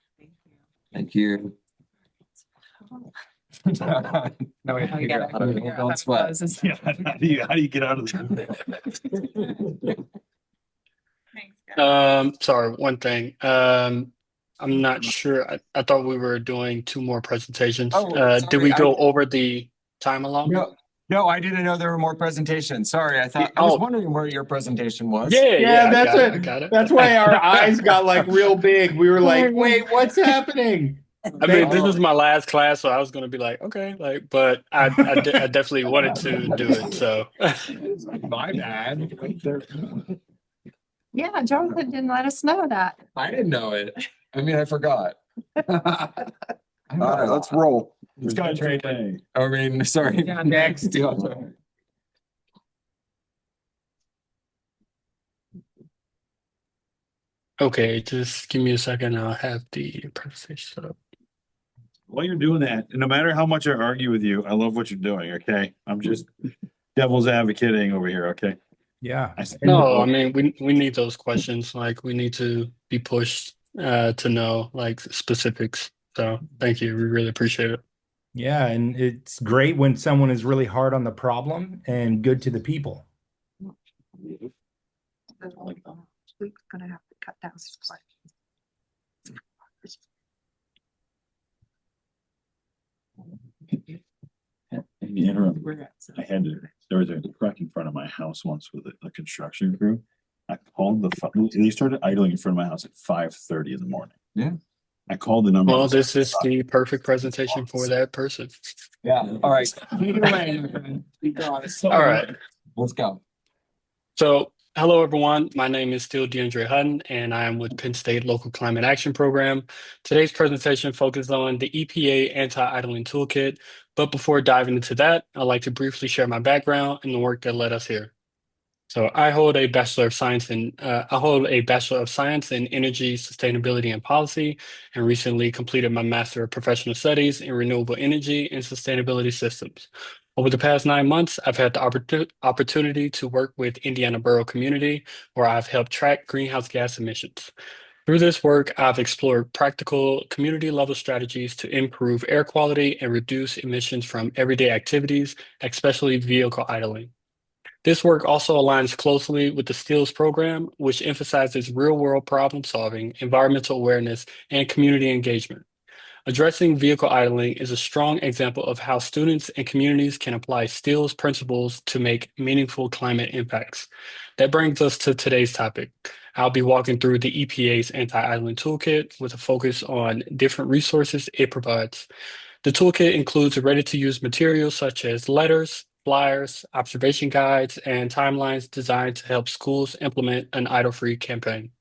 thank you. No, we figure out how to don't sweat. Yeah, how do you get out of the? Sorry, one thing. I'm not sure. I thought we were doing two more presentations. Oh, Did sorry, we go over the time allotment? No, I didn't know there were more presentations. Sorry, I was Oh. wondering where your presentation was. Yeah, that's I got it. That's why our eyes got like real big. We were like, wait, what's happening? I mean, this is my last class, so I was gonna be like, okay, but I definitely wanted to do it. So My bad. Yeah, Jonathan didn't let us know that. I didn't know it. I mean, I forgot. All right, let's roll. It's got to train. I mean, sorry. Yeah, Next. Yeah. okay, just give me a second. I'll have the presentation set up. While you're doing that, no matter how much I argue with you, I love what you're doing. Okay, I'm just devil's advocating over here. Okay. Yeah. No, I mean we need those questions. Like we need to be pushed to know like specifics. So thank you. We really appreciate it. Yeah, and it's great when someone is really hard on the problem and good to the people. We're gonna have to cut down some questions. In the interim, there was a truck in front of my house once with a construction crew. I called they started idling in front of my house at 5:30 in the morning. Yeah. I called the number. Well, this is the perfect presentation for that person. Yeah, all right. Take it away, my friend. All right. Let's go. So, hello everyone. My name is still DeAndre Hutton, and I am with Penn State Local Climate Action Program. Today's presentation focuses on the EPA Anti-Idling Toolkit. But before diving into that, I'd like to briefly share my background and the work that led us here. So I hold a Bachelor of Science in Energy, Sustainability, and Policy, and recently completed my Master of Professional Studies in Renewable Energy and Sustainability Systems. Over the past 9 months, I've had the opportunity to work with Indiana Borough community, where I've helped track greenhouse gas emissions. Through this work, I've explored practical community level strategies to improve air quality and reduce emissions from everyday activities, especially vehicle idling. This work also aligns closely with the STILLS program, which emphasizes real-world problem solving, environmental awareness, and community engagement. Addressing vehicle idling is a strong example of how students and communities can apply STILLS principles to make meaningful climate impacts. That brings us to today's topic. I'll be walking through the EPA's anti-idling toolkit with a focus on different resources it provides. The toolkit includes ready-to-use materials such as letters, flyers, observation guides, and timelines designed to help schools implement an idle-free campaign.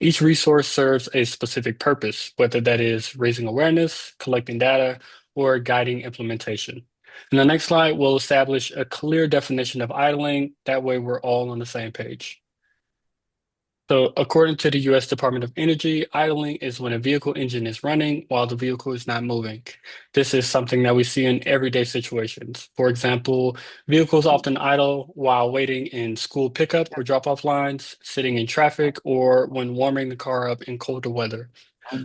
Each resource serves a specific purpose, whether that is raising awareness, collecting data, or guiding implementation. In the next slide, we'll establish a clear definition of idling. That way we're all on the same page. So according to the U.S. Department of Energy, idling is when a vehicle engine is running while the vehicle is not moving. This is something that we see in everyday situations. For example, vehicles often idle while waiting in school pickup or drop-off lines, sitting in traffic, or when warming the car up in colder weather.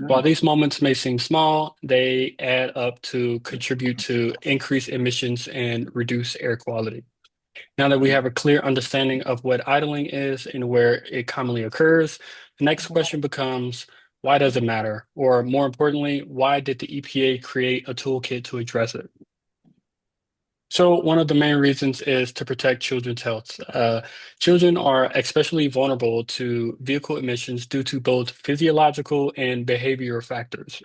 While these moments may seem small, they add up to contribute to increased emissions and reduce air quality. Now that we have a clear understanding of what idling is and where it commonly occurs, the next question becomes, why does it matter? Or more importantly, why did the EPA create a toolkit to address it? So one of the main reasons is to protect children's health. Children are especially vulnerable to vehicle emissions due to both physiological and behavioral factors.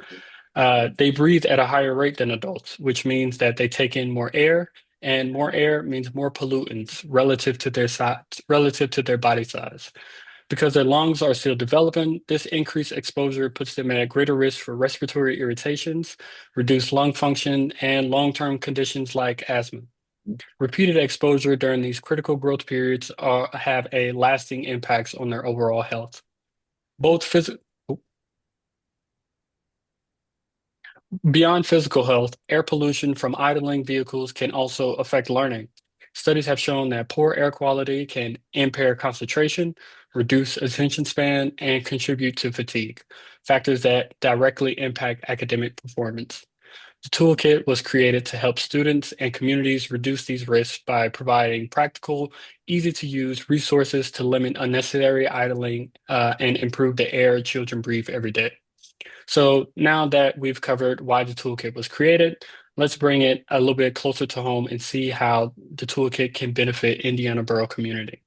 They breathe at a higher rate than adults, which means that they take in more air, and more air means more pollutants relative to their size, relative to their body size. Because their lungs are still developing, this increased exposure puts them at greater risk for respiratory irritations, reduced lung function, and long-term conditions like asthma. Repeated exposure during these critical growth periods have a lasting impacts on their overall health. Beyond physical health, air pollution from idling vehicles can also affect learning. Studies have shown that poor air quality can impair concentration, reduce attention span, and contribute to fatigue, factors that directly impact academic performance. The toolkit was created to help students and communities reduce these risks by providing practical, easy to use resources to limit unnecessary idling and improve the air children breathe every day. So now that we've covered why the toolkit was created, let's bring it a little bit closer to home and see how the toolkit can benefit Indiana Borough community.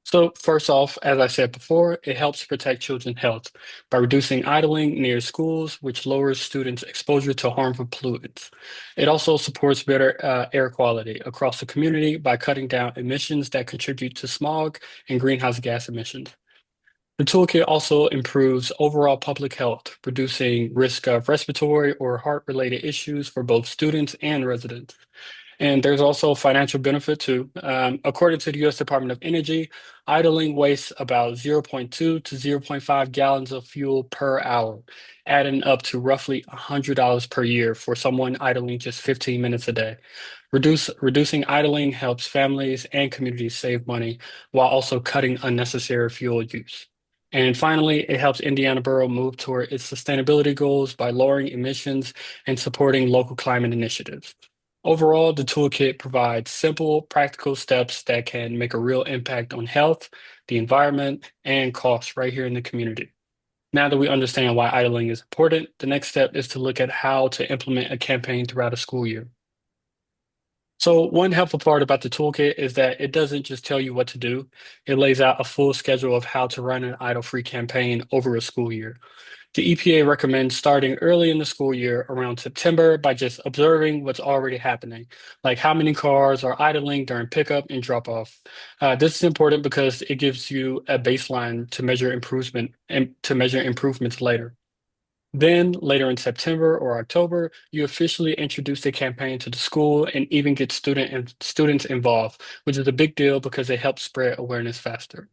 So first off, as I said before, it helps protect children's health by reducing idling near schools, which lowers students' exposure to harmful pollutants. It also supports better air quality across the community by cutting down emissions that contribute to smog and greenhouse gas emissions. The toolkit also improves overall public health, reducing risk of respiratory or heart-related issues for both students and residents. And there's also financial benefit too. According to the U.S. Department of Energy, idling wastes about 0.2 to 0.5 gallons of fuel per hour, adding up to roughly $100 per year for someone idling just 15 minutes a day. Reducing idling helps families and communities save money while also cutting unnecessary fuel use. And finally, it helps Indiana Borough move toward its sustainability goals by lowering emissions and supporting local climate initiatives. Overall, the toolkit provides simple, practical steps that can make a real impact on health, the environment, and costs right here in the community. Now that we understand why idling is important, the next step is to look at how to implement a campaign throughout a school year. So one helpful part about the toolkit is that it doesn't just tell you what to do. It lays out a full schedule of how to run an idle-free campaign over a school year. The EPA recommends starting early in the school year around September by just observing what's already happening, like how many cars are idling during pickup and drop off. This is important because it gives you a baseline to measure improvement and to measure improvements later. Then later in September or October, you officially introduce the campaign to the school and even get students involved, which is a big deal because it helps spread awareness faster.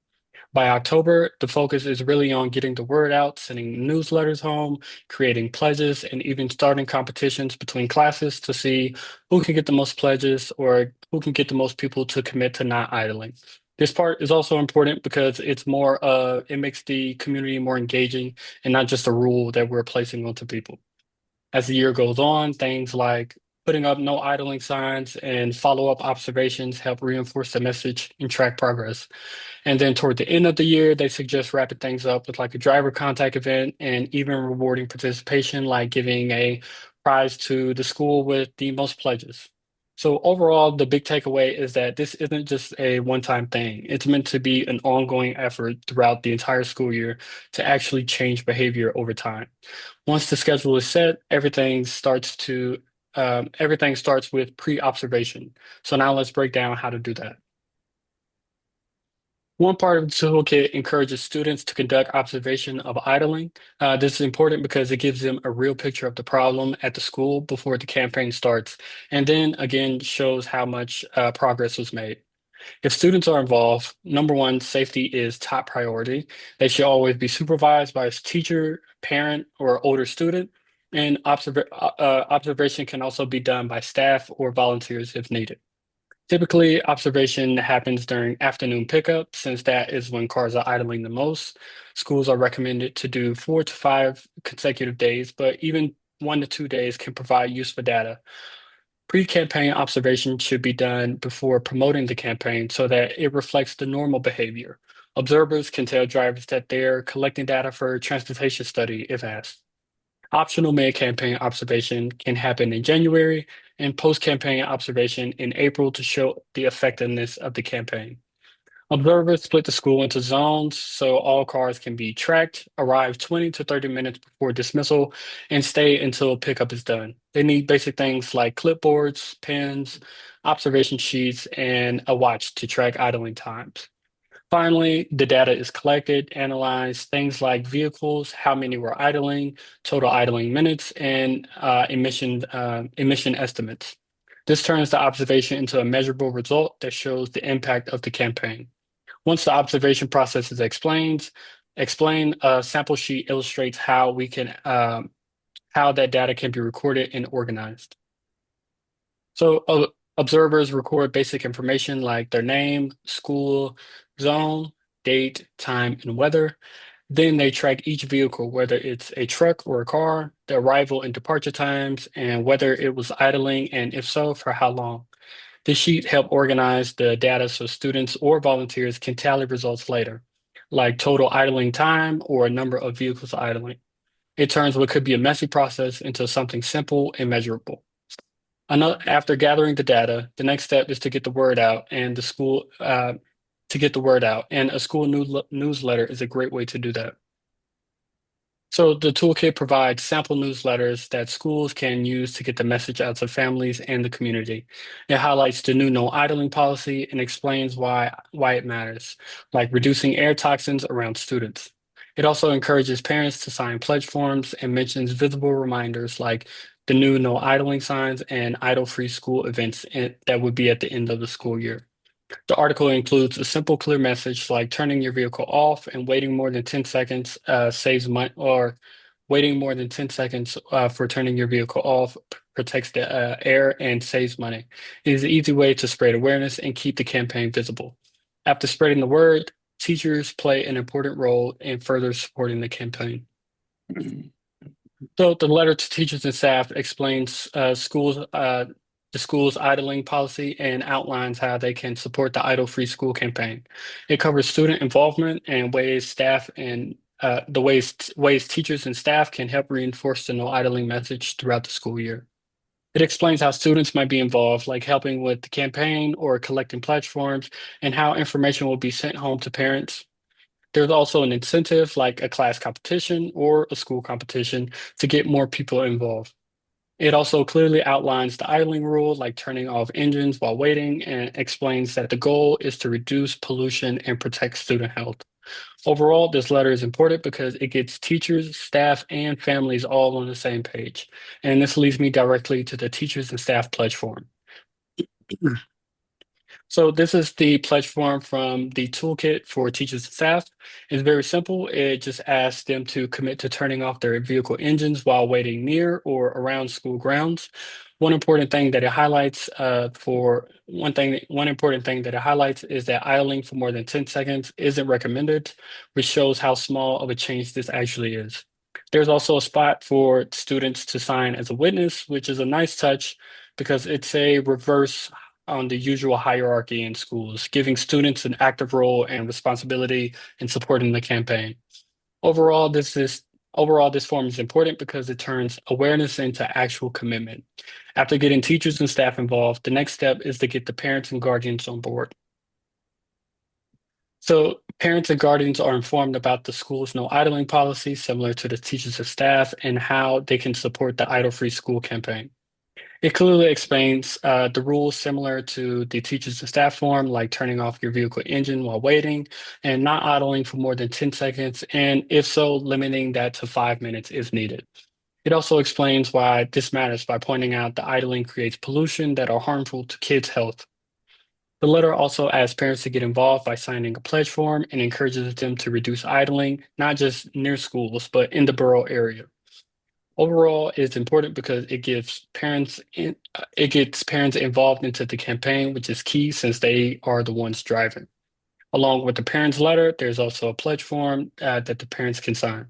By October, the focus is really on getting the word out, sending newsletters home, creating pledges, and even starting competitions between classes to see who can get the most pledges or who can get the most people to commit to not idling. This part is also important because it makes the community more engaging and not just a rule that we're placing onto people. As the year goes on, things like putting up no idling signs and follow-up observations help reinforce the message and track progress. And then toward the end of the year, they suggest wrapping things up with like a driver contact event and even rewarding participation, like giving a prize to the school with the most pledges. So overall, the big takeaway is that this isn't just a one-time thing. It's meant to be an ongoing effort throughout the entire school year to actually change behavior over time. Once the schedule is set, everything starts with pre-observation. So now let's break down how to do that. One part of the toolkit encourages students to conduct observation of idling. This is important because it gives them a real picture of the problem at the school before the campaign starts, and then again shows how much progress was made. If students are involved, number one, safety is top priority. They should always be supervised by a teacher, parent, or older student, and observation can also be done by staff or volunteers if needed. Typically, observation happens during afternoon pickup, since that is when cars are idling the most. Schools are recommended to do 4 to 5 consecutive days, but even 1 to 2 days can provide useful data. Pre-campaign observation should be done before promoting the campaign so that it reflects the normal behavior. Observers can tell drivers that they're collecting data for transportation study if asked. Optional mid-campaign observation can happen in January and post-campaign observation in April to show the effectiveness of the campaign. Observers split the school into zones so all cars can be tracked, arrive 20 to 30 minutes before dismissal, and stay until pickup is done. They need basic things like clipboards, pens, observation sheets, and a watch to track idling times. Finally, the data is collected, analyzed, things like vehicles, how many were idling, total idling minutes, and emission estimates. This turns the observation into a measurable result that shows the impact of the campaign. Once the observation process is explained, a sample sheet illustrates how that data can be recorded and organized. So observers record basic information like their name, school, zone, date, time, and weather. Then they track each vehicle, whether it's a truck or a car, the arrival and departure times, and whether it was idling, and if so, for how long. This sheet helps organize the data so students or volunteers can tally results later, like total idling time or a number of vehicles idling. It turns what could be a messy process into something simple and measurable. After gathering the data, the next step is to get the word out, and a school newsletter is a great way to do that. So the toolkit provides sample newsletters that schools can use to get the message out to families and the community. It highlights the new no idling policy and explains why it matters, like reducing air toxins around students. It also encourages parents to sign pledge forms and mentions visible reminders like the new no idling signs and idle-free school events that would be at the end of the school year. The article includes a simple, clear message like turning your vehicle off and waiting more than 10 seconds saves money, or waiting more than 10 seconds for turning your vehicle off protects the air and saves money. It is an easy way to spread awareness and keep the campaign visible. After spreading the word, teachers play an important role in further supporting the campaign. So the letter to teachers and staff explains the school's idling policy and outlines how they can support the idle-free school campaign. It covers student involvement and ways teachers and staff can help reinforce the no idling message throughout the school year. It explains how students might be involved, like helping with the campaign or collecting pledge forms, and how information will be sent home to parents. There's also an incentive like a class competition or a school competition to get more people involved. It also clearly outlines the idling rule, like turning off engines while waiting, and explains that the goal is to reduce pollution and protect student health. Overall, this letter is important because it gets teachers, staff, and families all on the same page. And this leads me directly to the teachers and staff pledge form. So this is the pledge form from the toolkit for teachers and staff. It's very simple. It just asks them to commit to turning off their vehicle engines while waiting near or around school grounds. One important thing that it highlights one important thing that it highlights is that idling for more than 10 seconds isn't recommended, which shows how small of a change this actually is. There's also a spot for students to sign as a witness, which is a nice touch because it's a reverse on the usual hierarchy in schools, giving students an active role and responsibility in supporting the campaign. Overall, this form is important because it turns awareness into actual commitment. After getting teachers and staff involved, the next step is to get the parents and guardians on board. So parents and guardians are informed about the school's no idling policy, similar to the teachers and staff, and how they can support the Idle-Free School campaign. It clearly explains the rules similar to the teachers and staff form, like turning off your vehicle engine while waiting and not idling for more than 10 seconds, and if so, limiting that to 5 minutes if needed. It also explains why this matters by pointing out that idling creates pollution that are harmful to kids' health. The letter also asks parents to get involved by signing a pledge form and encourages them to reduce idling, not just near schools, but in the borough area. Overall, it's important because it gets parents involved into the campaign, which is key since they are the ones driving. Along with the parents' letter, there's also a pledge form that the parents can sign.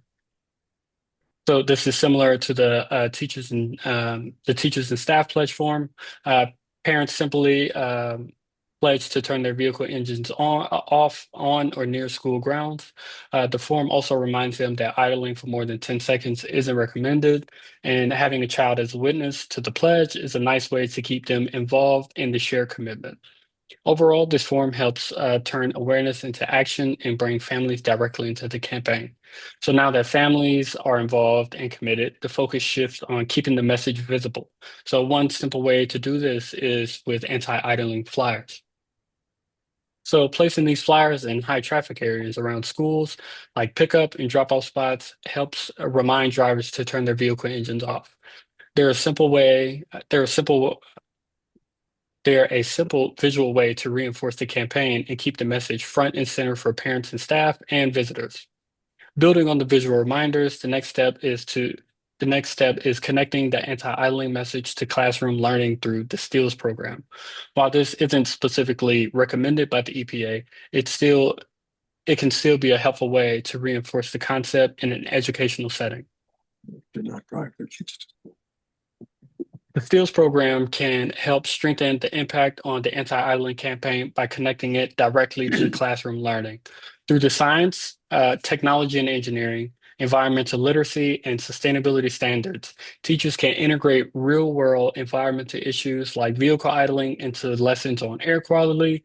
So this is similar to the teachers and staff pledge form. Parents simply pledge to turn their vehicle engines off, on, or near school grounds. The form also reminds them that idling for more than 10 seconds isn't recommended, and having a child as a witness to the pledge is a nice way to keep them involved in the shared commitment. Overall, this form helps turn awareness into action and bring families directly into the campaign. So now that families are involved and committed, the focus shifts on keeping the message visible. So one simple way to do this is with anti-idling flyers. So placing these flyers in high traffic areas around schools, like pickup and drop-off spots, helps remind drivers to turn their vehicle engines off. They're a simple visual way to reinforce the campaign and keep the message front and center for parents and staff and visitors. Building on the visual reminders, the next step is connecting the anti-idling message to classroom learning through the STEELS program. While this isn't specifically recommended by the EPA, it can still be a helpful way to reinforce the concept in an educational setting. Do not drive their kids to school. The STEELS program can help strengthen the impact on the anti-idling campaign by connecting it directly to classroom learning. Through the science, technology and engineering, environmental literacy, and sustainability standards, teachers can integrate real-world environmental issues like vehicle idling into lessons on air quality,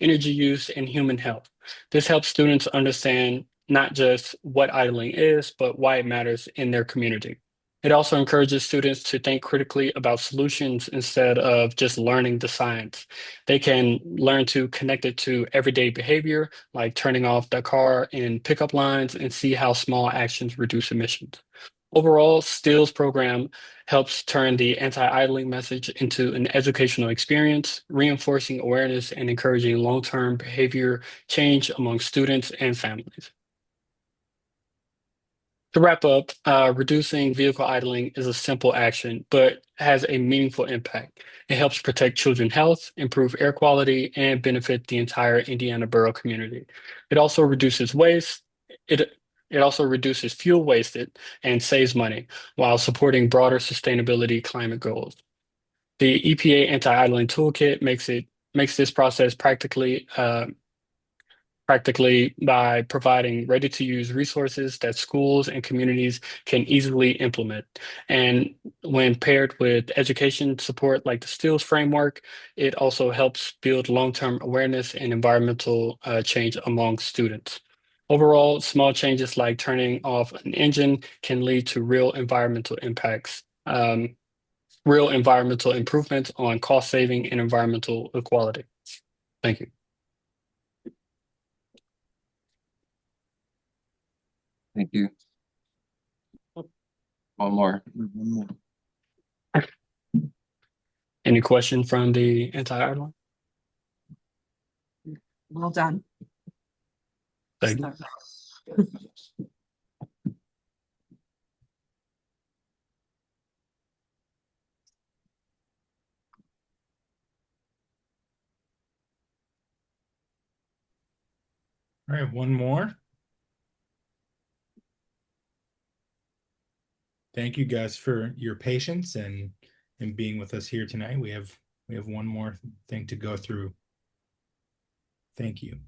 energy use, and human health. This helps students understand not just what idling is, but why it matters in their community. It also encourages students to think critically about solutions instead of just learning the science. They can learn to connect it to everyday behavior, like turning off the car in pickup lines, and see how small actions reduce emissions. Overall, STEELS program helps turn the anti-idling message into an educational experience, reinforcing awareness and encouraging long-term behavior change among students and families. To wrap up, reducing vehicle idling is a simple action, but has a meaningful impact. It helps protect children's health, improve air quality, and benefit the entire Indiana borough community. It also reduces waste. It also reduces fuel wasted and saves money while supporting broader sustainability climate goals. The EPA anti-idling toolkit makes this process practically by providing ready-to-use resources that schools and communities can easily implement. And when paired with education support like the STEELS framework, it also helps build long-term awareness and environmental change among students. Overall, small changes like turning off an engine can lead to real environmental impacts, real environmental improvements on cost saving and environmental equality. Thank you. Thank you. One more. Any question from the entire one? Well done. Thank you. All right, one more. Thank you guys for your patience and being with us here tonight. We have one more thing to go through. Thank you.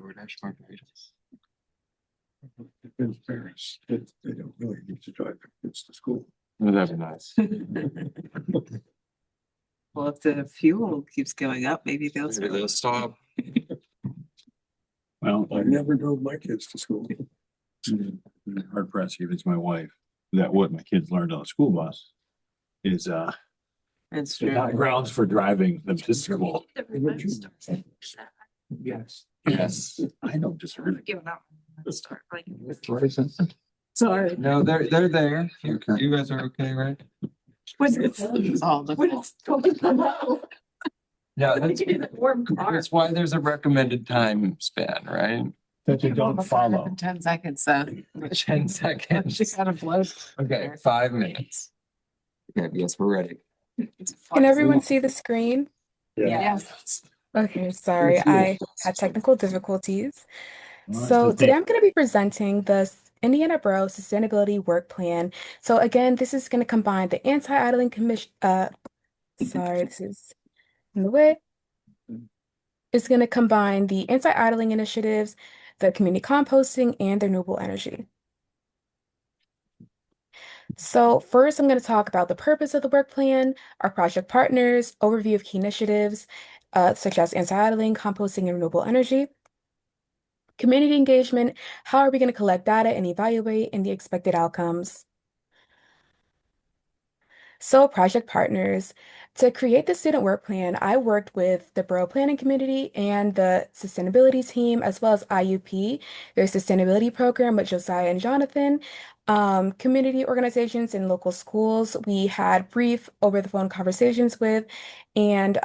DoorDash margaritas. Depends parents, they don't really need to drive their kids to school. That'd be nice. Well, if the fuel keeps going up, maybe they'll. Maybe they'll stop. Well, I never drove my kids to school. hard pressed, if it's my wife, that what my kids learned on a school bus is, It's not true. grounds for driving them to school. Yes. Yes. I don't disagree. Sorry. No, they're there. You guys are okay, right? When it's all the. When it's going out. Yeah, When you get in a warm car. that's why there's a recommended time span, right? That you don't follow. 10 seconds, 10 seconds. Just kind of blows. Okay, 5 minutes. Okay, yes, we're ready. Can everyone see the screen? Yes. Okay, sorry, Thank you. I had technical difficulties. Well, So that's the today I'm going to be presenting the Indiana Borough Sustainability Work Plan. So again, this is going to combine the anti-idling commission, sorry, this is in the way. It's going to combine the anti-idling initiatives, the community composting, and the renewable energy. So first, I'm going to talk about the purpose of the work plan, our project partners, overview of key initiatives, such as anti-idling, composting, and renewable energy. Community engagement, how are we going to collect data and evaluate and the expected outcomes? So project partners, to create the student work plan, I worked with the Borough Planning Community and the sustainability team, as well as IUP, their sustainability program with Josiah and Jonathan. Community organizations and local schools, we had brief over-the-phone conversations with, and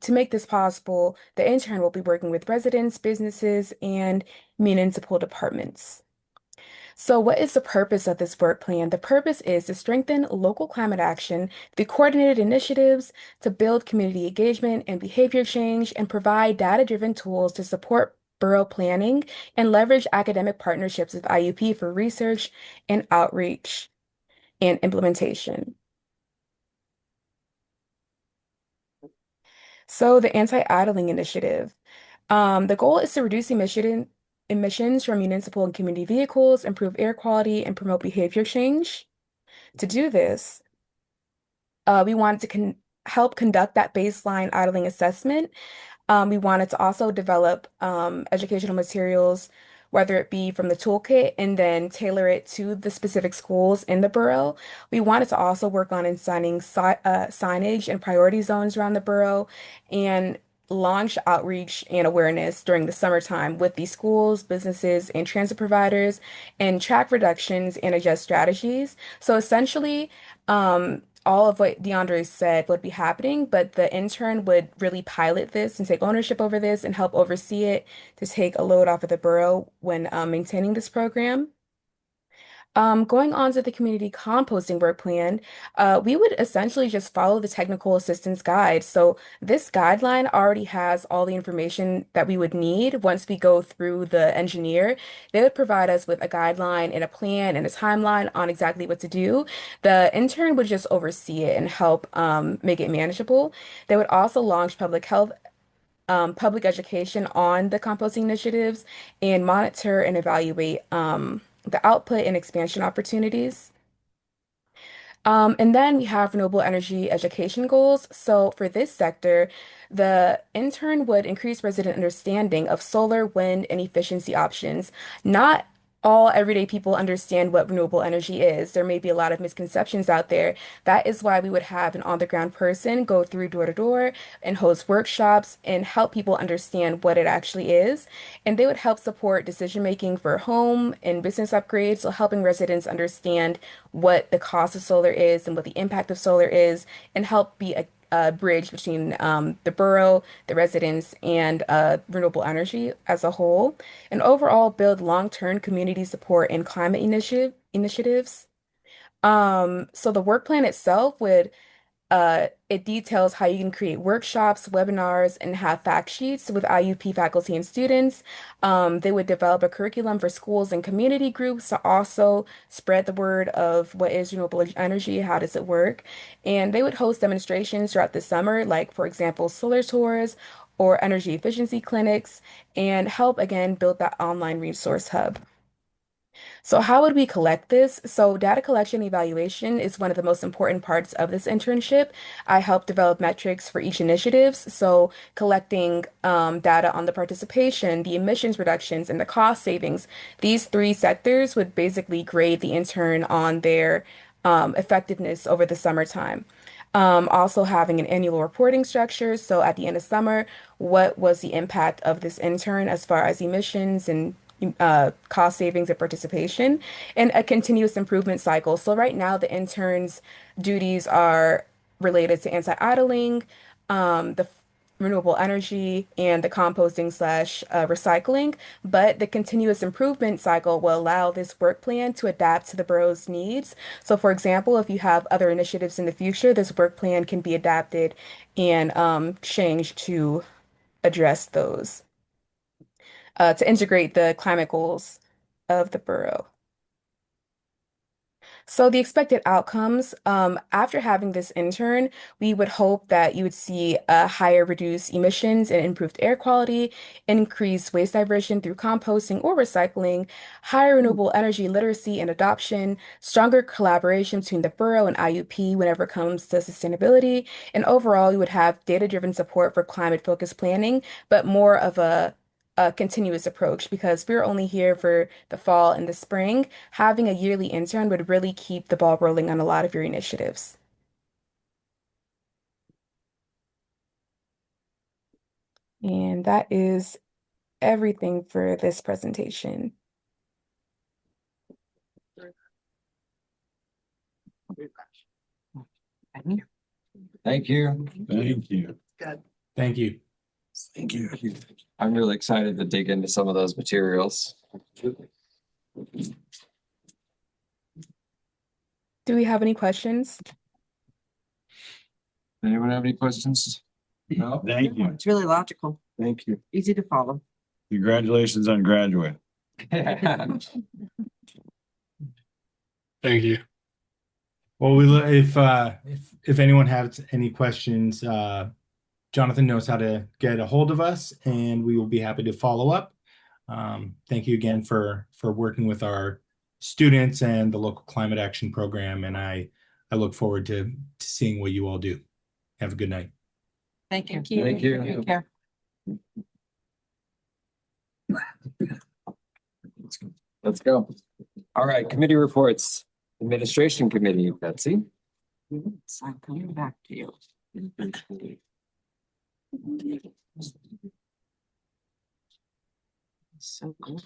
to make this possible, the intern will be working with residents, businesses, and municipal departments. So what is the purpose of this work plan? The purpose is to strengthen local climate action, the coordinated initiatives to build community engagement and behavior change, and provide data-driven tools to support borough planning and leverage academic partnerships with IUP for research and outreach and implementation. So the anti-idling initiative. The goal is to reduce emissions from municipal and community vehicles, improve air quality, and promote behavior change. To do this, we wanted to help conduct that baseline idling assessment. We wanted to also develop educational materials, whether it be from the toolkit and then tailor it to the specific schools in the borough. We wanted to also work on assigning signage and priority zones around the borough and launch outreach and awareness during the summertime with these schools, businesses, and transit providers, and track reductions and adjust strategies. So essentially, all of what DeAndre said would be happening, but the intern would really pilot this and take ownership over this and help oversee it to take a load off of the borough when maintaining this program. Going on to the community composting work plan, we would essentially just follow the technical assistance guide. So this guideline already has all the information that we would need once we go through the engineer. They would provide us with a guideline and a plan and a timeline on exactly what to do. The intern would just oversee it and help make it manageable. They would also launch public education on the composting initiatives and monitor and evaluate the output and expansion opportunities. And then we have renewable energy education goals. So for this sector, the intern would increase resident understanding of solar, wind, and efficiency options. Not all everyday people understand what renewable energy is. There may be a lot of misconceptions out there. That is why we would have an on-the-ground person go through door to door and host workshops and help people understand what it actually is. And they would help support decision making for home and business upgrades, so helping residents understand what the cost of solar is and what the impact of solar is, and help be a bridge between the borough, the residents, and renewable energy as a whole, and overall build long-term community support and climate initiatives. So the work plan itself would it details how you can create workshops, webinars, and have fact sheets with IUP faculty and students. They would develop a curriculum for schools and community groups to also spread the word of what is renewable energy, how does it work. And they would host demonstrations throughout the summer, like, for example, solar tours or energy efficiency clinics, and help again build that online resource hub. So how would we collect this? So data collection evaluation is one of the most important parts of this internship. I help develop metrics for each initiatives. So collecting data on the participation, the emissions reductions, and the cost savings. These three sectors would basically grade the intern on their effectiveness over the summertime. Also having an annual reporting structure. So at the end of summer, what was the impact of this intern as far as emissions and cost savings and participation, and a continuous improvement cycle. So right now, the interns' duties are related to anti-idling, the renewable energy, and the composting slash recycling. But the continuous improvement cycle will allow this work plan to adapt to the borough's needs. So, for example, if you have other initiatives in the future, this work plan can be adapted and changed to address those to integrate the climate goals of the borough. So the expected outcomes, after having this intern, we would hope that you would see higher reduced emissions and improved air quality, increased waste diversion through composting or recycling, higher renewable energy literacy and adoption, stronger collaboration between the borough and IUP whenever it comes to sustainability, and overall, you would have data-driven support for climate-focused planning, but more of a continuous approach because we're only here for the fall and the spring. Having a yearly intern would really keep the ball rolling on a lot of your initiatives. And that is everything for this presentation. Thank you. Thank you. Good. Thank you. Thank you. I'm really excited to dig into some of those materials. Do we have any questions? Anyone have any questions? No? Thank you. It's really logical, Thank you. easy to follow. Congratulations on graduating. Thank you. Well, if anyone has any questions, Jonathan knows how to get a hold of us, and we will be happy to follow up. Thank you again for working with our students and the local climate action program, and I look forward to seeing what you all do. Have a good night. Thank you. Thank you. Take care. Let's go. All right, committee reports. Administration Committee, Betsy. So I'm coming back to you. So good.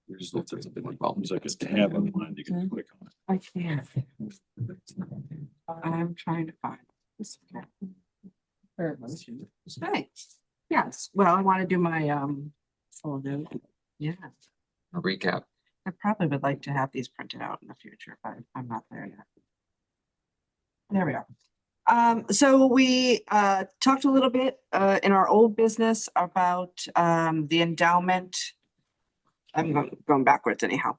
There's lots of different problems like a tab on mine, you can click on it. I can't. I'm trying to find this. Thanks. Yes, well, I want to do my Full note. Yeah, A recap. I probably would like to have these printed out in the future, but I'm not there yet. There we are. So we talked a little bit in our old business about the endowment. I'm going backwards anyhow.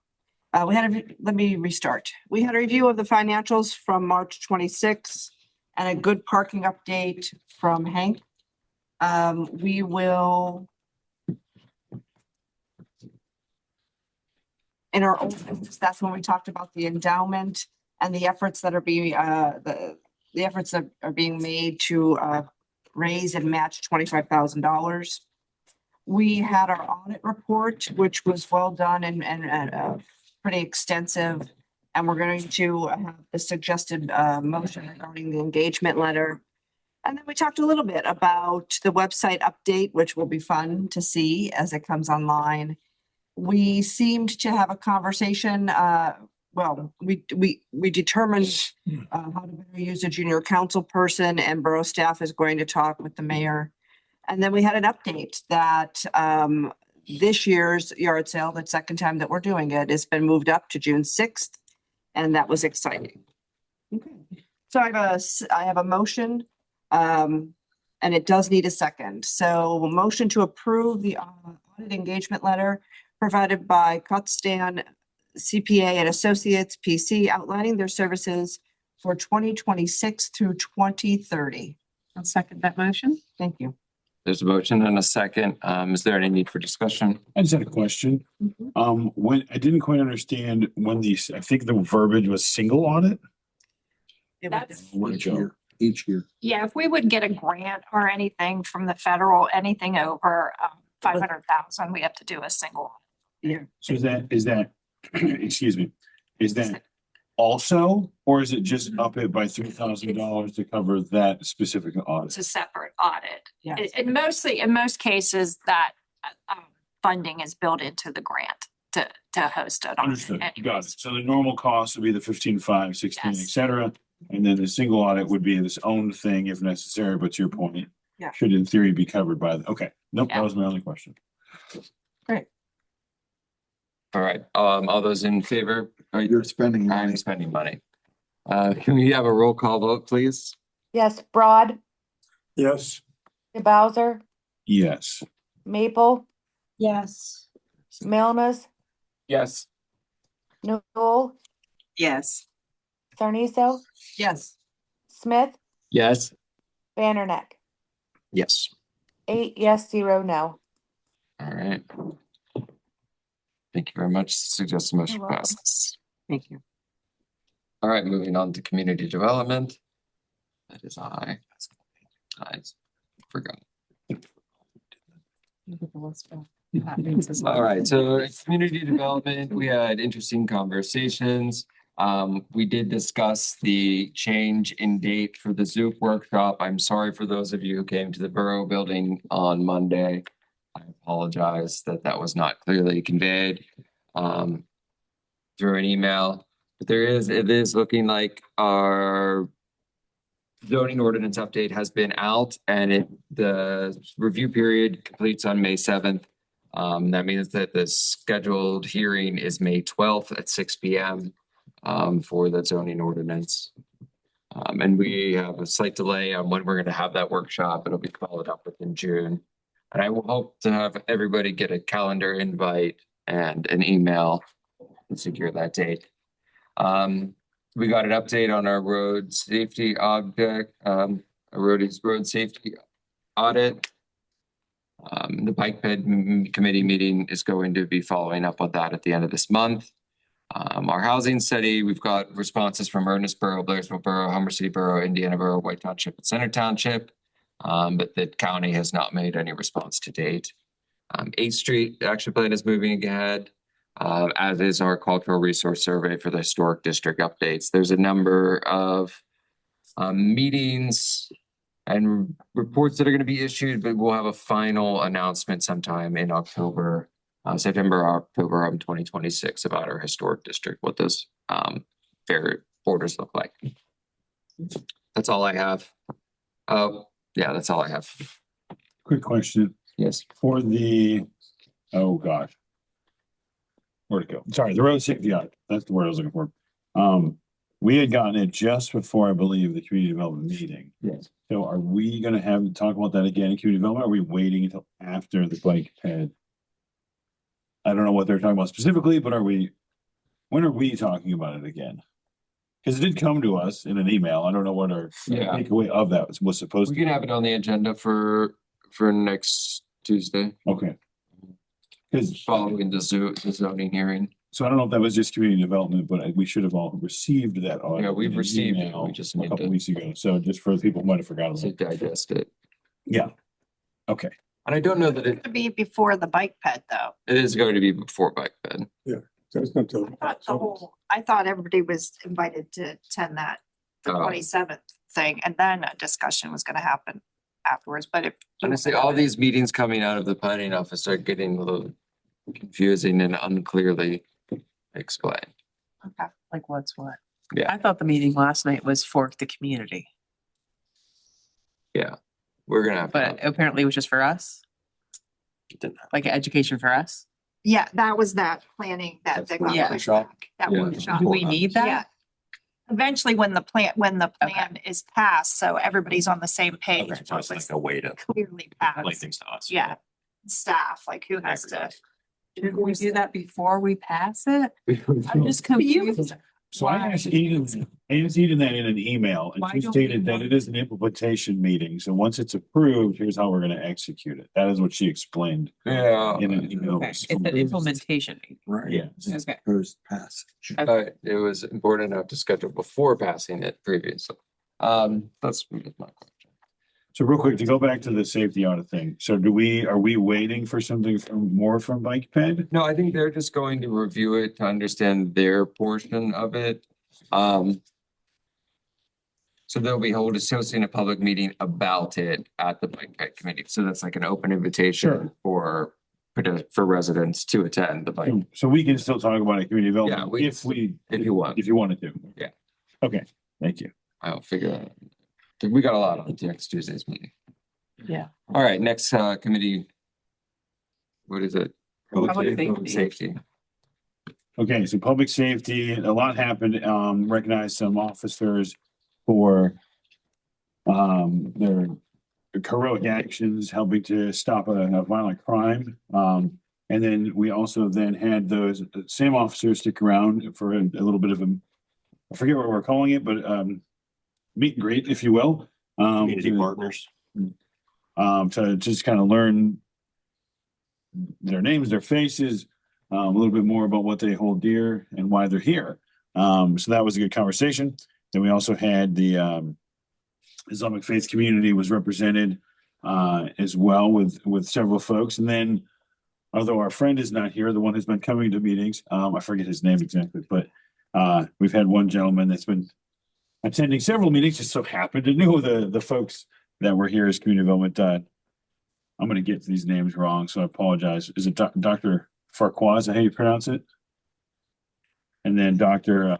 Let me restart. We had a review of the financials from March 26th and a good parking update from Hank. We will. In our old business, that's when we talked about the endowment and the efforts that are being, the efforts that are being made to raise and match $25,000. We had our audit report, which was well done and pretty extensive. And we're going to have the suggested motion regarding the engagement letter. And then we talked a little bit about the website update, which will be fun to see as it comes online. We seemed to have a conversation, well, we determined how to better use a junior council person, and borough staff is going to talk with the mayor. And then we had an update that this year's yard sale, the second time that we're doing it, has been moved up to June 6th, and that was exciting. Okay. So I have a motion, and it does need a second. So a motion to approve the audit engagement letter provided by Cotstan CPA and Associates PC outlining their services for 2026 through 2030. I'll second that motion. Thank you. There's a motion and a second. Is there any need for discussion? I just had a question. When I didn't quite understand when these, I think the verbiage was single audit. That's, Where'd it go? Each year. yeah, if we would get a grant or anything from the federal, anything over 500,000, we have to do a single. Yeah. So is that, excuse me, is that also, or is it just up it by $3,000 to cover that specific It's audit? a separate audit. Yeah. And mostly, in most cases, that funding is built into the grant to host it. Understood, got it. So the normal cost would be the 15.5, 16, et cetera. And then the single audit would be its own thing if necessary, but to your point. Yeah. Should in theory be covered by, okay, nope, that Yeah. was my only question. All right, all those in favor? You're spending I'm money. spending money. Can we have a roll call vote, please? Yes, Broad, Yes. Bowser, Yes. Maple, Yes. Melmas, Yes. Newell, Yes. Sarniso, Yes. Smith, Yes. Vanderneck. Yes. 8 yes, 0 no. All right. Thank you very much. Suggest the motion You're welcome. passes. Thank you. All right, moving on to community development. That is I. Forgot. All right, so community development, we had interesting conversations. We did discuss the change in date for the Zoop workshop. I'm sorry for those of you who came to the Borough building on Monday. I apologize that that was not clearly conveyed through an email. But it is looking like our zoning ordinance update has been out and the review period completes on May 7th. That means that the scheduled hearing is May 12th at 6 p.m. For the zoning ordinance. And we have a slight delay on when we're going to have that workshop. It'll be followed up within June. And I will hope to have everybody get a calendar invite and an email to secure that date. We got an update on our road safety object, road safety audit. The bike bed committee meeting is going to be following up on that at the end of this month. Our housing study, we've got responses from Ernestboro, Blairsville Borough, Humber City Borough, Indiana Borough, White Township, and Center Township. But the county has not made any response to date. 8th Street action plan is moving ahead, as is our cultural resource survey for the historic district updates. There's a number of meetings and reports that are going to be issued, but we'll have a final announcement sometime in October. September, October of 2026 about our historic district, what those fair borders look like. That's all I have. Yeah, that's all I have. Quick question. Yes. For the oh gosh. Where'd it go? Sorry, the road safety audit. That's the word I was looking for. We had gotten it just before, I believe, the community development meeting. Yes. So are we gonna have, talk about that again in community development? Or are we waiting until after the bike ped? I don't know what they're talking about specifically, but when are we talking about it again? Because it did come to us in an email. I don't know what our Yeah. takeaway of that was supposed We to. can have it on the agenda for next Tuesday, Okay. Because, following the zoning hearing. so I don't know if that was just community development, but we should have all received that. audit Yeah, we've in an received it. email We just a need couple to- weeks ago. So just for the people who might have forgotten. To digest it. Yeah. Okay. And I don't know that To be before the bike ped though. it is going to be before bike bed. So it's not till. I thought everybody was invited to attend that, the Oh. 27th thing, and then a discussion was gonna happen afterwards, but if. Honestly, all these meetings coming out of the planning office are getting a little confusing and unclearly explained. Okay. Like what's what? Yeah. I thought the meeting last night was for the community, We're gonna have. but apparently it was just for us, like education for us. Yeah, that was that planning that they got. Yeah. pushed back, That Yeah. workshop. Do we need Yeah. that? Eventually, when the plan is passed, so everybody's on the same page. It's just like a way to Clearly explain passed. things to us. Yeah. Staff, like who has to. Did we do that before we pass it? I'm just confused. So I asked Eden that in an email and Why she don't we stated that want- it is an implementation meeting. So once it's approved, here's how we're gonna execute it. That is what she explained Yeah. in an email. Okay, it's an implementation. meeting. Right. Yeah. Okay. Proposed passage. It was important enough to schedule before passing it previously. That's my question. So real quick, to go back to the safety audit thing. So are we waiting for something more from Bike Ped? No, I think they're just going to review it to understand their portion of it. So they'll be hosting a public meeting about it at the Bike Ped Committee. So that's like an open invitation for residents to attend the bike, So we can still talk about it, community Yeah, development, we if if you want. if you wanted to. Yeah. Okay, thank you. I'll figure that out. We got a lot on next Tuesday's meeting. Yeah. All right, next committee. What is it? Public Safety. Okay, so public safety, a lot happened, recognized some officers for their heroic actions, helping to stop a violent crime. And then we also then had those same officers stick around for a little bit of I forget what we're calling it, but meet and greet, if you will. Community partners. To just kind of learn their names, their faces, a little bit more about what they hold dear and why they're here. So that was a good conversation. Then we also had the Islamic faith community was represented as well with several folks. And then, although our friend is not here, the one who's been coming to meetings, I forget his name exactly, but we've had one gentleman that's been attending several meetings, just so happened to know the folks that were here as community development. I'm going to get these names wrong, so I apologize. Is it Dr. Farquhar? Is that how you pronounce it? And then Dr.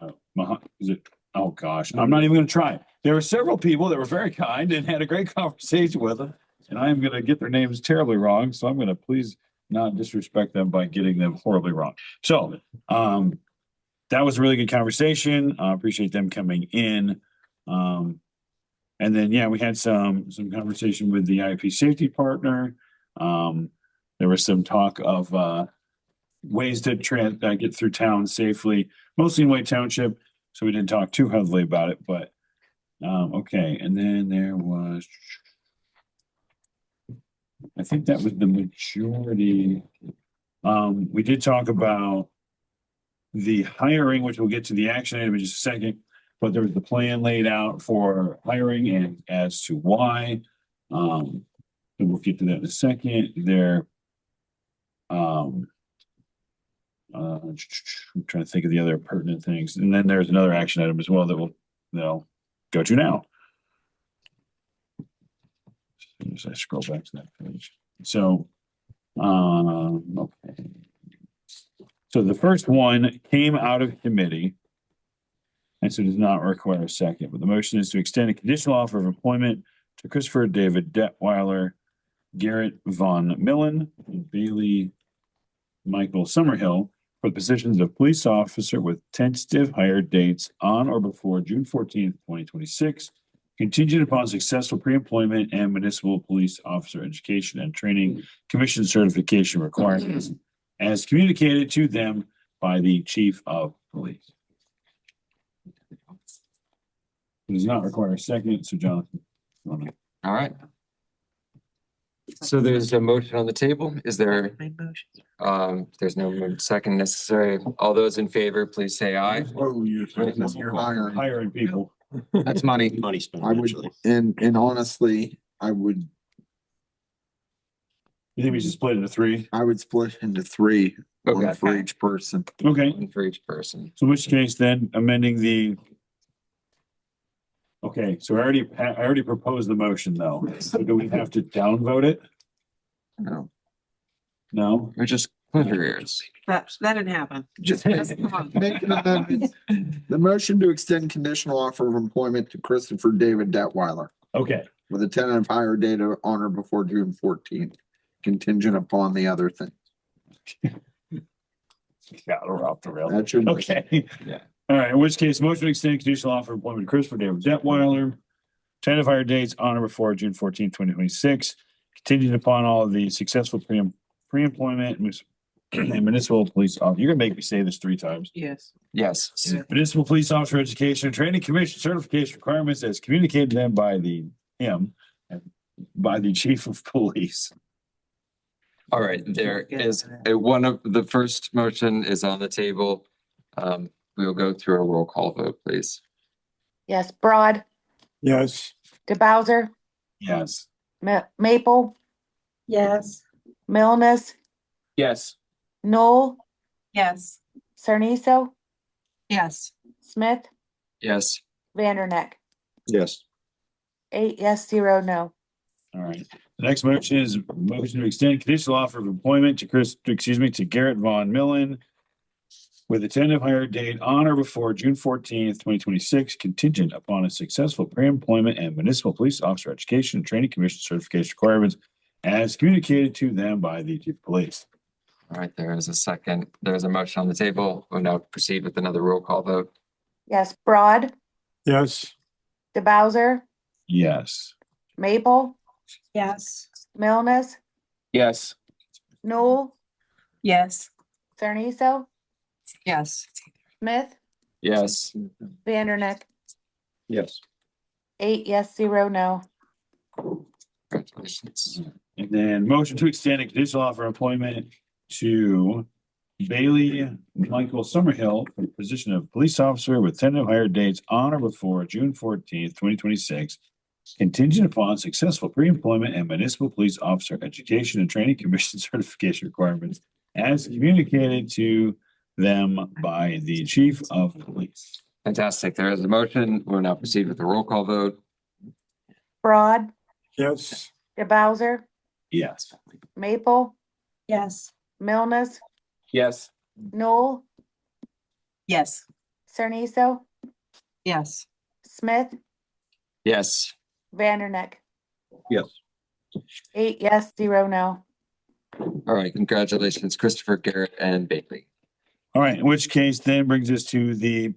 Is it? Oh gosh, I'm not even going to try. There were several people that were very kind and had a great conversation with them, and I am going to get their names terribly wrong. So I'm going to please not disrespect them by getting them horribly wrong. So that was a really good conversation. I appreciate them coming in. And then, yeah, we had some conversation with the IEP safety partner. There was some talk of ways to get through town safely, mostly in White Township. So we didn't talk too heavily about it, but okay. And then there was, I think that was the majority. We did talk about the hiring, which we'll get to the action item in just a second, but there was the plan laid out for hiring and as to why. And we'll get to that in a second. I'm trying to think of the other pertinent things. And then there's another action item as well that they'll go to now. As I scroll back to that page. So, okay. So the first one came out of committee. And so does not require a second, but the motion is to extend a conditional offer of employment to Christopher David Detweiler, Garrett Von Millen, and Bailey Michael Summerhill for the positions of police officer with tentative hire dates on or before June 14th, 2026, contingent upon successful pre-employment and municipal police officer education and training commission certification requirements as communicated to them by the chief of police. It does not require a second, so Jonathan. you wanna- All right. So there's a motion on the table. Is there, there's no second necessary. All those in favor, please say aye. Oh, you're hiring. Hiring people. That's money. Money spent. I would, actually. and honestly, I would Split into three? I would split into three, one Okay. for each person. Okay, One for each person. so in which case then amending the. Okay, so I already proposed the motion though. So do we have to downvote it? No, No? or just close your ears. That didn't happen. Just make an amendment. The motion to extend conditional offer of employment to Christopher David Detweiler Okay, with a tentative hire date on or before June 14th, contingent upon the other thing. yeah, we're off the rails. That should. Okay. Yeah. All right, in which case, motion to extend conditional offer of employment to Christopher David Detweiler. Tentative hire dates on or before June 14th, 2026, contingent upon all of the successful pre-employment and municipal police officer. You're gonna make me say this 3 times. Yes. Yes. Municipal police officer education and training commission certification requirements as communicated to them by him and by the chief of police. All right, there is one of the first motion is on the table. We'll go through a roll call vote, please. Yes, Broad, Yes. DeBowser, Yes. Maple, Yes. Milnes, Yes. Noel, Yes. Cerniso, Yes. Smith, Yes. Vanderneck. Yes. 8 yes, 0 no. All right. The next motion is motion to extend conditional offer of employment to Garrett Von Millen with a tentative hire date on or before June 14th, 2026, contingent upon a successful pre-employment and municipal police officer education and training commission certification requirements as communicated to them by the chief of police. All right, there is a second. There's a motion on the table. We'll now proceed with another roll call vote. Yes, Broad, Yes. DeBowser, Yes. Maple, Yes. Milnes, Yes. Noel, Yes. Cerniso, Yes. Smith, Yes. Vanderneck. Yes. 8 yes, 0 no. Congratulations. And then motion to extend a conditional offer of employment to Bailey Michael Summerhill for the position of police officer with tentative hire dates on or before June 14th, 2026, contingent upon successful pre-employment and municipal police officer education and training commission certification requirements as communicated to them by the chief of police. Fantastic. There is a motion. We'll now proceed with the roll call vote. Broad, Yes. DeBowser, Yes. Maple, Yes. Milnes, Yes. Noel, Yes. Cerniso, Yes. Smith, Yes. Vanderneck. Yes. 8 yes, 0 no. All right, congratulations, Christopher, Garrett, and Bailey. All right, in which case then brings us to the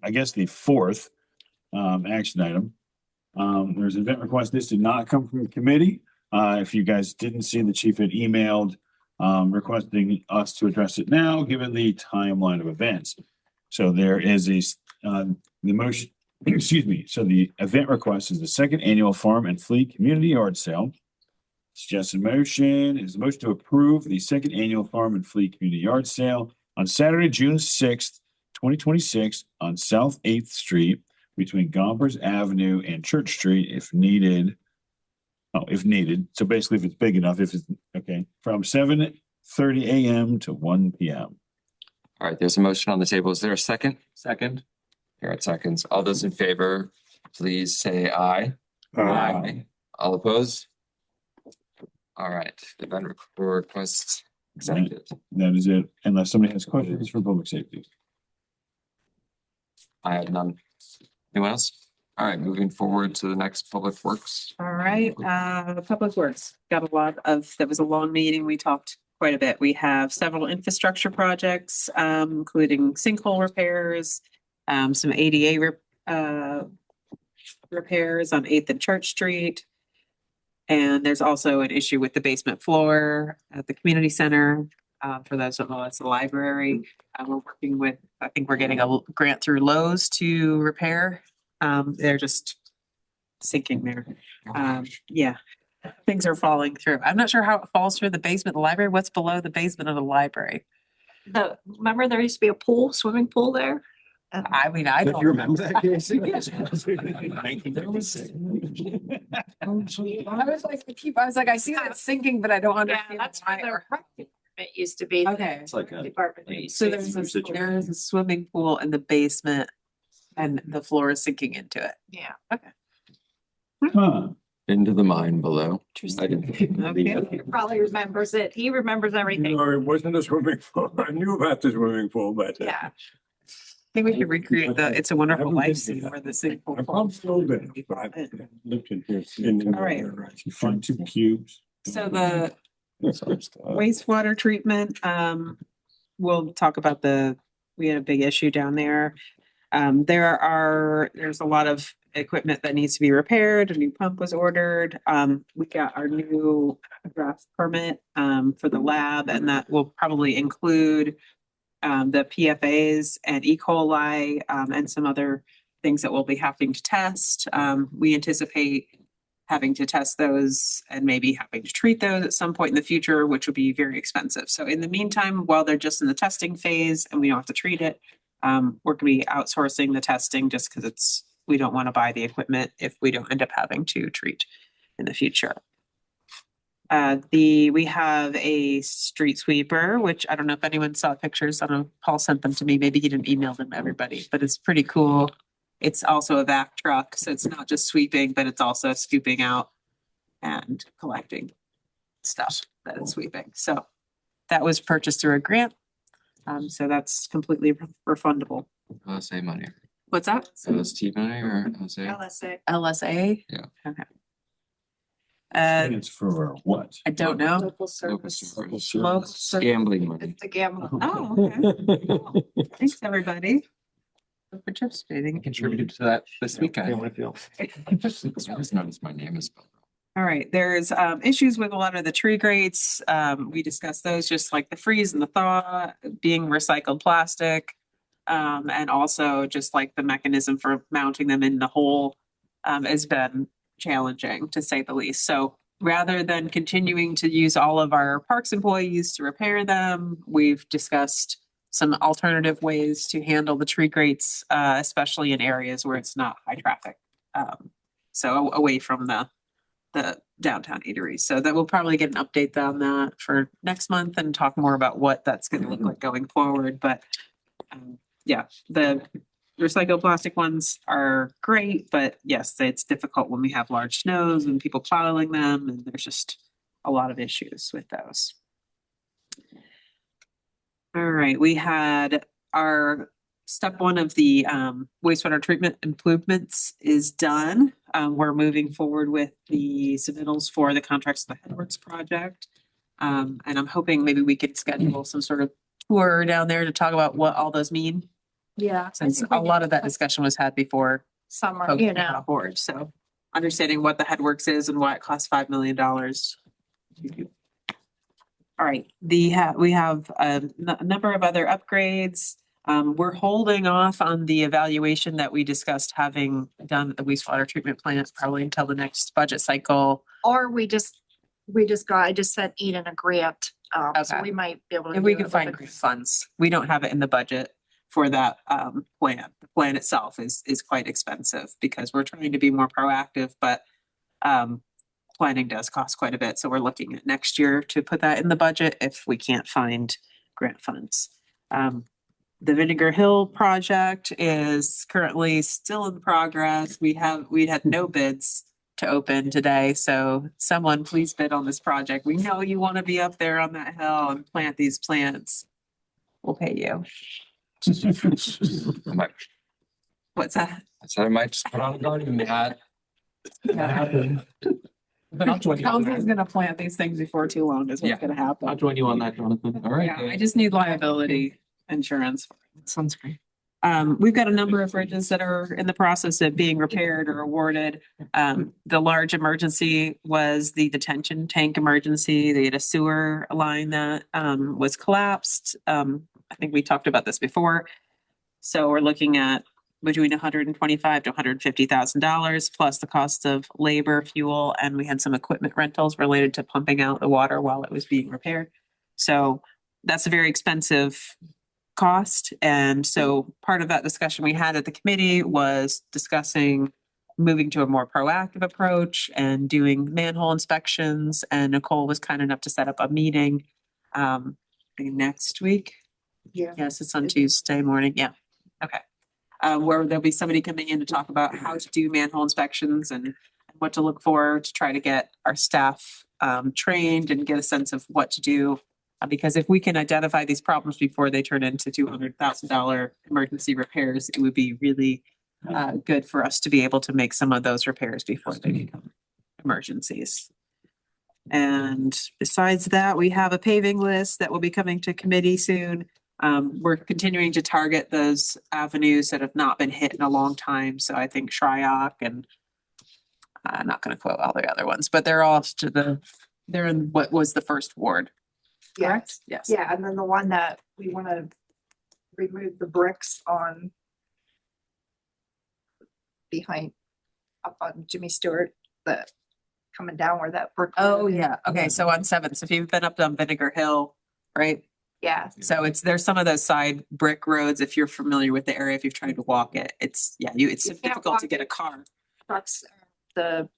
fourth action item. There's an event request. This did not come from the committee. If you guys didn't see, the chief had emailed requesting us to address it now, given the timeline of events. So there is the motion, excuse me. So the event request is the second annual Farm and Fleet Community Yard Sale. Suggested motion is the motion to approve the second annual Farm and Fleet Community Yard Sale on Saturday, June 6th, 2026 on South 8th Street between Gompers Avenue and Church Street if needed. Oh, if needed. So basically if it's big enough, if it's okay, from 7:30 a.m. to 1 p.m. All right, there's a motion on the table. Is there a second? Second. Garrett seconds. All those in favor, please say aye. Aye. All opposed? All right, event request accepted. That is it. Unless somebody has questions for public safety. I have none. Anyone else? All right, moving forward to the next Public Works. All right, Public Works, got a lot of, that was a long meeting. We talked quite a bit. We have several infrastructure projects, including sinkhole repairs, some ADA repairs on 8th and Church Street. And there's also an issue with the basement floor at the community center. For those who don't know, it's the library. We're working with, I think we're getting a grant through Lowe's to repair. They're just sinking there. Yeah, things are falling through. I'm not sure how it falls through the basement of the library. What's below the basement of the library? Remember there used to be a pool, swimming pool there? I mean, I don't. You remember that, Casey? I was like, I see that sinking, but I don't Yeah, understand. that's why where or- it used to be. Okay. It's like a. Department. So there is a swimming pool in the basement and the floor is sinking into it. Yeah. Huh. Into the mine below. I didn't. Okay. He probably remembers it. He remembers everything. No, it wasn't a swimming pool. I knew about the swimming pool, but. Yeah. I think we could recreate the It's a Wonderful Haven't Life been scene here. where the sinking pool I falls. probably know that, but I've lived in here. in- All right. You find two cubes. So the wastewater treatment, we'll talk about we had a big issue down there. There's a lot of equipment that needs to be repaired. A new pump was ordered. We got our new draft permit, for the lab, and that will probably include the PFAs and E. coli, and some other things that we'll be having to test. We anticipate having to test those and maybe having to treat those at some point in the future, which would be very expensive. So in the meantime, while they're just in the testing phase and we don't have to treat it, we're gonna be outsourcing the testing just because we don't want to buy the equipment if we don't end up having to treat in the future. We have a street sweeper, which I don't know if anyone saw pictures. I don't know, Paul sent them to me. Maybe he didn't email them to everybody, but it's pretty cool. It's also a vac truck, so it's not just sweeping, but it's also scooping out and collecting stuff that it's sweeping. So that was purchased through a grant. So that's completely refundable. LSA money. What's that? LST money or LSA? LSA. LSA? Yeah. Okay. It's for what? I don't know. Local Local service. service. Local service. Gambling money. It's the gambling. Oh, okay. Thanks, everybody. For participating. Contributed to that this weekend. I just noticed my name is spelled wrong. All right, there's issues with a lot of the tree grates. We discussed those, just like the freeze and the thaw being recycled plastic. And also just like the mechanism for mounting them in the hole has been challenging, to say the least. So rather than continuing to use all of our parks employees to repair them, we've discussed some alternative ways to handle the tree grates, especially in areas where it's not high traffic. So away from the downtown eateries. So that we'll probably get an update on that for next month and talk more about what that's going to look like going forward. But yeah, the recycled plastic ones are great, but yes, it's difficult when we have large snows and people plowing them, and there's just a lot of issues with those. All right, we had our step one of the wastewater treatment improvements is done. We're moving forward with the submittals for the contracts of the Headworks project. And I'm hoping maybe we could schedule some sort of tour down there to talk about what all those mean. Yeah. I Since think we a lot of that discussion was had before Summer, folks you came on know. board. So understanding what the Headworks is and why it costs $5 million. All right, we have a number of other upgrades. We're holding off on the evaluation that we discussed having done at the wastewater treatment plant probably until the next budget cycle. Or I just sent Eden a grant. So Okay. we might be able to. If we do can it find with grant funds, we don't have it in the budget for that plan. The plan itself is quite expensive because we're trying to be more proactive, but planning does cost quite a bit. So we're looking at next year to put that in the budget if we can't find grant funds. The Vinegar Hill project is currently still in progress. We had no bids to open today. So someone please bid on this project. We know you want to be up there on that hill and plant these plants. We'll pay you. I might- What's that? I said I might just put on a garden hat. Then I'll join you on Council's that. gonna plant these things before too long is Yeah. what's gonna happen. I'll join you on that, Jonathan. All right. Yeah, I just need liability insurance. Sounds great. We've got a number of bridges that are in the process of being repaired or awarded. The large emergency was the detention tank emergency. They had a sewer line that was collapsed. I think we talked about this before. So we're looking at between $125,000 to $150,000 plus the cost of labor, fuel, and we had some equipment rentals related to pumping out the water while it was being repaired. So that's a very expensive cost. And so part of that discussion we had at the committee was discussing moving to a more proactive approach and doing manhole inspections. And Nicole was kind enough to set up a meeting next week. Yeah. Yes, it's on Tuesday morning. Yeah. Okay. Where there'll be somebody coming in to talk about how to do manhole inspections and what to look for to try to get our staff trained and get a sense of what to do. Because if we can identify these problems before they turn into $200,000 emergency repairs, it would be really good for us to be able to make some of those repairs before they become emergencies. And besides that, we have a paving list that will be coming to committee soon. We're continuing to target those avenues that have not been hit in a long time. So I think Shryock and I'm not going to quote all the other ones, but they're all they're in what was the first ward. Correct? Yes. Yeah, and then the one that we want to remove the bricks on behind up on Jimmy Stewart, the coming down where that brick. Oh, road is. yeah. Okay. So on 7th, so if you've been up on Vinegar Hill, right? Yeah, So there's some of those side brick roads. If you're familiar with the area, if you've tried to walk it, it's You can't difficult to walk get a it. car. trucks, the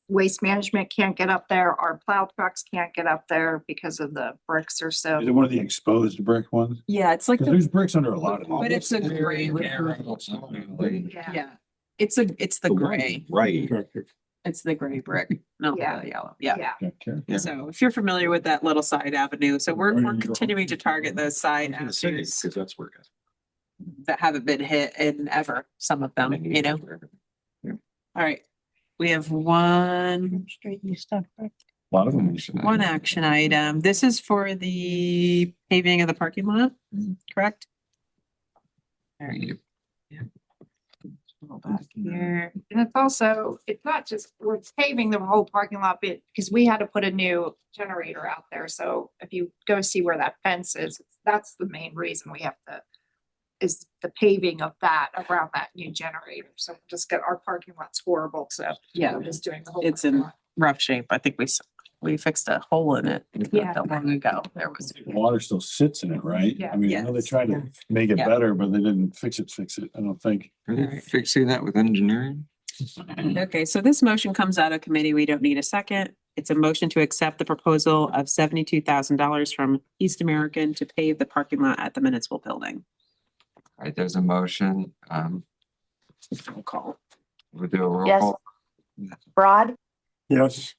waste management can't get up there, our plow trucks can't get up there because of the bricks or so. Is it one of the exposed brick ones? Yeah, it's like, Because there's bricks under a lot of them. but it's a gray. Yeah, it's the gray. Right. It's the gray brick, not Yeah. the yellow. Yeah. Okay. Yeah. So if you're familiar with that little side avenue, so we're continuing to target those side avenues Because that's where. that haven't been hit in ever, some of them, you know? All right. We have one A lot of them. action item. This is for the paving of the parking lot, correct? All right. Yeah. Go back here. And it's also, it's not just, we're paving the whole parking lot bit, because we had to put a new generator out there, so if you go see where that fence is, that's the main reason we have to, is the paving of that around that new generator, so just get, our parking lot's horrible, so. Yeah, we're just doing the whole. it's parking in lot. rough shape. I think we fixed a hole in it Yeah. not that long ago. There was. Water still sits in it, right? Yeah. I mean, I know they Yes. tried to make it Yeah. better, but they didn't fix it, I don't think. Are they fixing that with engineering? Okay, so this motion comes out of committee. We don't need a second. It's a motion to accept the proposal of $72,000 from East American to pave the parking lot at the municipal building. All right, there's a motion. Roll call. We'll do a roll Yes. call. Broad, Yes.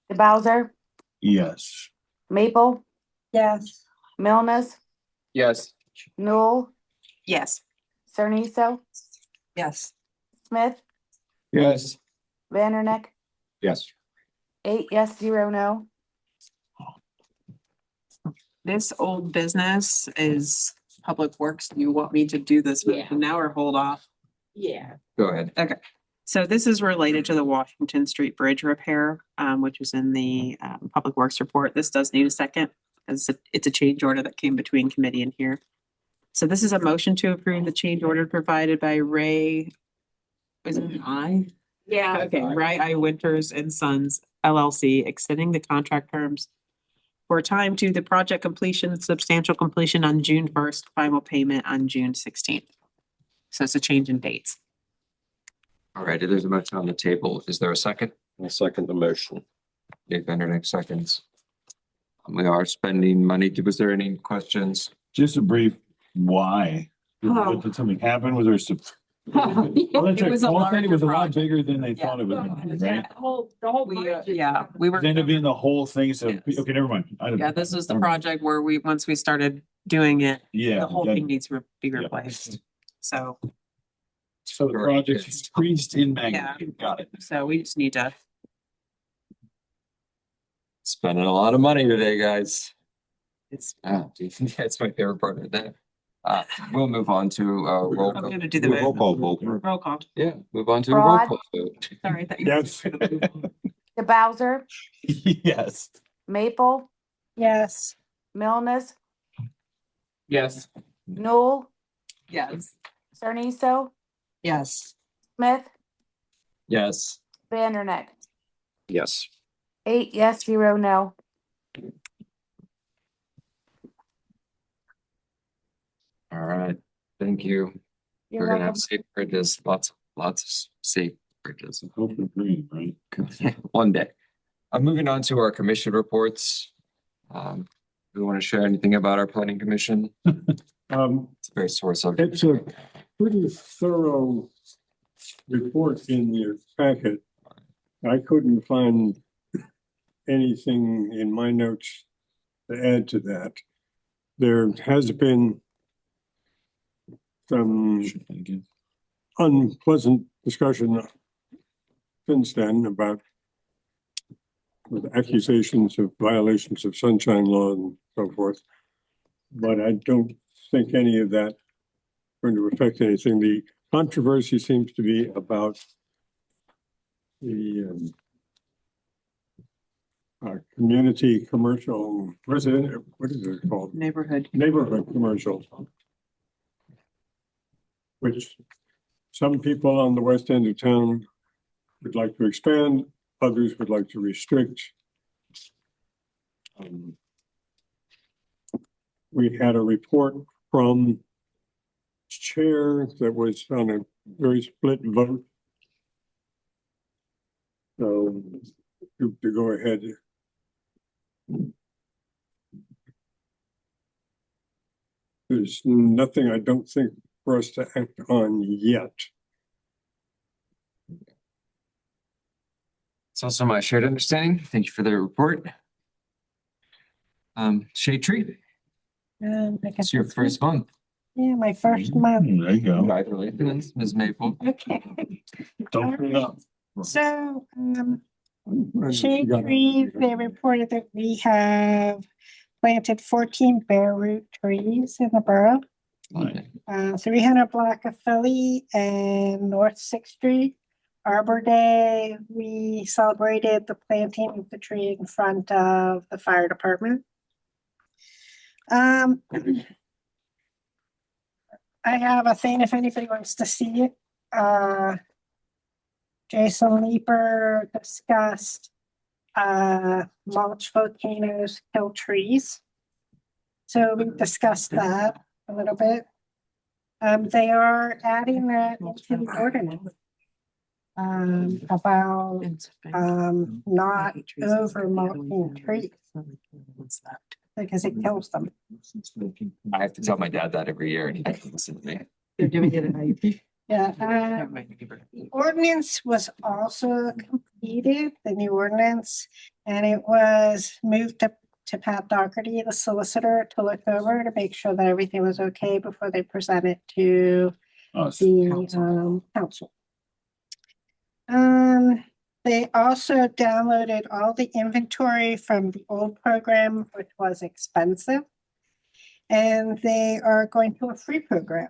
Bowser, Yes. Maple, Yes. Milnes, Yes. Newell, Yes. Cerniso, Yes. Smith, Yes. Vanderneck, Yes. 8 yes, 0 no. This old business is Public Works. Do you want me to do this motion now or hold off? Yeah. Go ahead. Okay, so this is related to the Washington Street Bridge repair, which is in the Public Works report. This does need a second, as it's a change order that came between committee and here. So this is a motion to approve the change order provided by Ray. Is it I? Yeah. Okay, Ray I Winters and Sons LLC, extending the contract terms for time to the project completion, substantial completion on June 1st, final payment on June 16th. So it's a change in dates. All right, there's a motion on the table. Is there a second? I'll second the motion. Dave Vanderneck seconds. We are spending money. Was there any questions? Just a brief, why? Did something happen? Was there some? Well, that's It right. was a Paul said it was a lot larger bigger than they Yeah. thought it was, gonna be, right? The whole. We, bridge is- we were. It ended up being the whole thing, so, Yes. okay, never mind. I don't- Yeah, this was the project where once we started doing it, Yeah. the whole that- thing needs to be yeah. replaced. So, So the project increased in magnitude, got it. so we just need to Spending a lot of money today, guys. Yeah, it's my favorite part of the day. We'll move on to roll I'm call. gonna do the Roll call vote. roll call. Yeah, move on to a roll Broad. call vote. Sorry. I thought you- Yes. DeBowser, Yes. Maple, Yes. Milnes, Yes. Newell, Yes. Cerniso, Yes. Smith, Yes. Vanderneck. Yes. 8 yes, 0 no. All right. Thank you. You're We're gonna have welcome. safe bridges, lots of safe bridges. Hope and dream, right? One day. Moving on to our commission reports. We want to share anything about our planning commission? It's a very sore subject. It's a pretty thorough report in your packet. I couldn't find anything in my notes to add to that. There has been some unpleasant discussion since then about with accusations of violations of sunshine law and so forth. But I don't think any of that going to affect anything. The controversy seems to be about the community commercial resident, what is it called? Neighborhood. Neighborhood commercial. Which some people on the west end of town would like to expand, others would like to restrict. We had a report from chair that was on a very split vote. So to go ahead. There's nothing, I don't think, for us to act on yet. It's also my shared understanding. Thank you for the report. Shade Tree, I guess it's your that's first month. Yeah, my first month. There you go. Congratulations, Ms. Maple. Okay. Don't bring up. So, shade tree, they reported that we have planted 14 bare root trees in the borough. 300 block of Philly and North 6th Street. Arbor Day, we celebrated the planting of the tree in front of the fire department. I have a thing if anybody wants to see it. Jason Leeper discussed mulch volcanoes kill trees. So we discussed that a little bit. They are adding that into the ordinance. About not over mulching trees because it kills them. I have to tell my dad that every year and he doesn't listen to me. They're doing it at IUP. Yeah, the ordinance was also completed, the new ordinance, and it was moved to Pat Doherty, the solicitor, to look over to make sure that everything was okay before they present it to Us. the council. They also downloaded all the inventory from the old program, which was expensive. And they are going to a free program.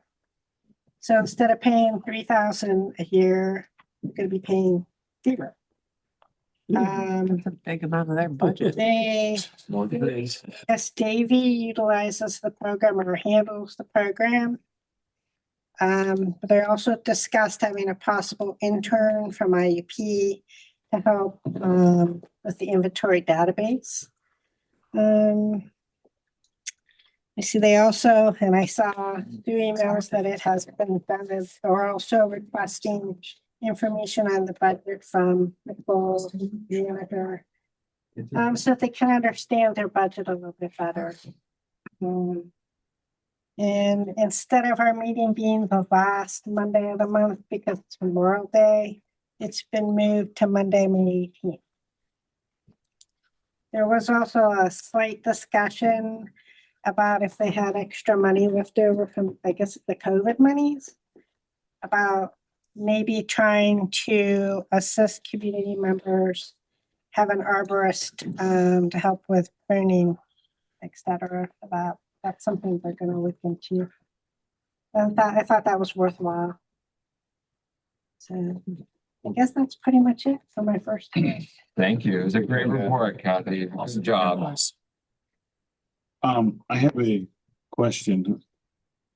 So instead of paying $3,000 a year, you're gonna be paying $0. That's a big amount of their budget. Yes, Davy utilizes the program or handles the program. But they also discussed having a possible intern from IUP to help with the inventory database. I see they also, and I saw through emails that it has been done, they're also requesting information on the budget from Nicole, manager, so that they can understand their budget a little bit better. And instead of our meeting being the last Monday of the month because it's Memorial Day, it's been moved to Monday, May 18th. There was also a slight discussion about if they had extra money left over from, I guess, the COVID monies, about maybe trying to assist community members have an arborist to help with pruning, etc. For that. That's something they're gonna look into. I thought that was worthwhile. So I guess that's pretty much it for my first day. Thank you. It was a great report, Kathy. Awesome job. I have a question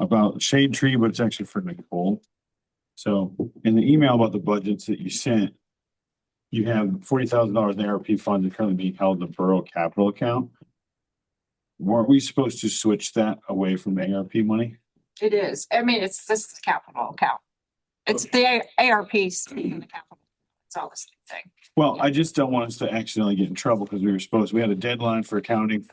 about shade tree, but it's actually for Nicole. So in the email about the budgets that you sent, you have $40,000 in ARP funds currently being held in the Borough capital account. Weren't we supposed to switch that away from the ARP money? It is. I mean, it's this is capital account. It's the ARPs in the capital. It's all the same thing. Well, I just don't want us to accidentally get in trouble because we had a deadline for accounting.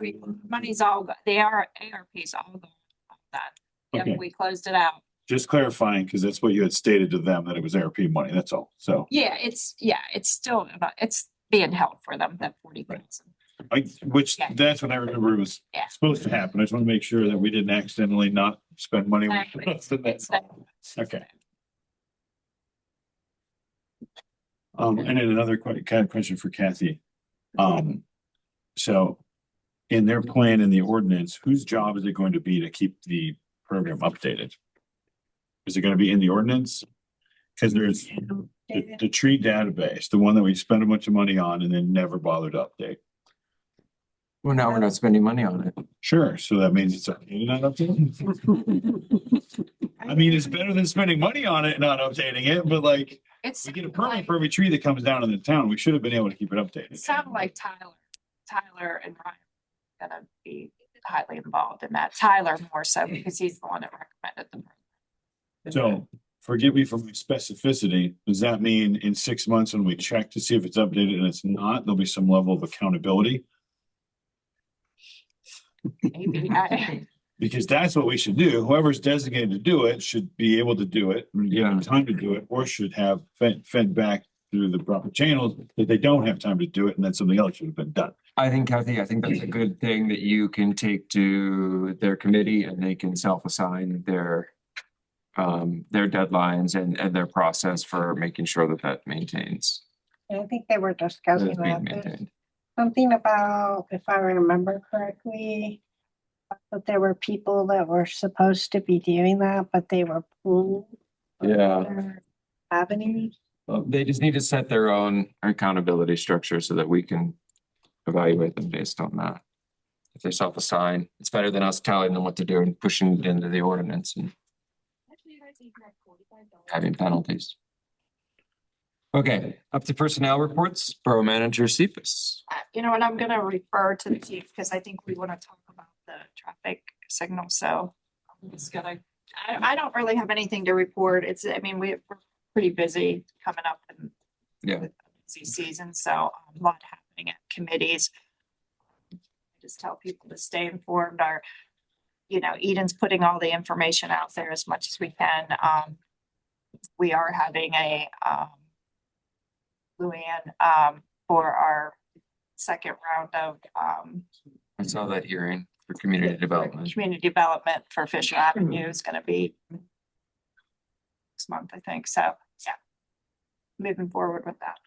Money's all, the ARPs all gone on that. Okay. Yep, we closed it out. Just clarifying, because that's what you had stated to them, that it was ARP money, that's all. So Yeah, it's still, it's being held for them, that 40,000. that's what I remember was Yeah. supposed to happen. I just want to make sure that we didn't accidentally not spend money. Exactly. Okay. And then another kind of question for Kathy. So in their plan in the ordinance, whose job is it going to be to keep the program updated? Is it going to be in the ordinance? Because there's the tree database, the one that we spent a bunch of money on and then never bothered to update. Well, now we're not spending money on it. Sure, so that means it's updated, not updated. I mean, it's better than spending money on it and not updating it, but like, It's we get a permit for every tree that comes down in the town. We should have been able to keep it updated. It sounded like Tyler and Ryan are gonna be highly involved in that. Tyler more so because he's the one that recommended the program. So forgive me for my specificity. Does that mean in 6 months when we check to see if it's updated and it's not, there'll be some level of accountability? Maybe Because that's what we should do. Whoever's designated to do it should be able to do it, and give them time to do it, or should have fed back through the proper channels that they don't have time to do it, and then something else should have been done. I think, Kathy, that's a good thing that you can take to their committee and they can self-assign their deadlines and their process for making sure that that maintains. And I think they were that discussing it's being that. There's maintained. something about, if I remember correctly, that there were people that were supposed to be doing that, but they were pulled. from Yeah. other avenues. Well, they just need to set their own accountability structure so that we can evaluate them based on that. If they self-assign, it's better than us telling them what to do and pushing it into the ordinance and having penalties. Okay, up to personnel reports, Borough Manager Cephas. you know, and I'm gonna refer to the chief because I think we want to talk about the traffic signal. So I'm just gonna, I don't really have anything to report. I mean, we're pretty busy coming up in Yeah. busy season, so a lot happening at committees. Just tell people to stay informed. Eden's putting all the information out there as much as we can. We are having a Luann for our second round of I saw that hearing for community development. community development for Fisher Avenue is gonna be next month, I think. So, yeah. Moving forward with that.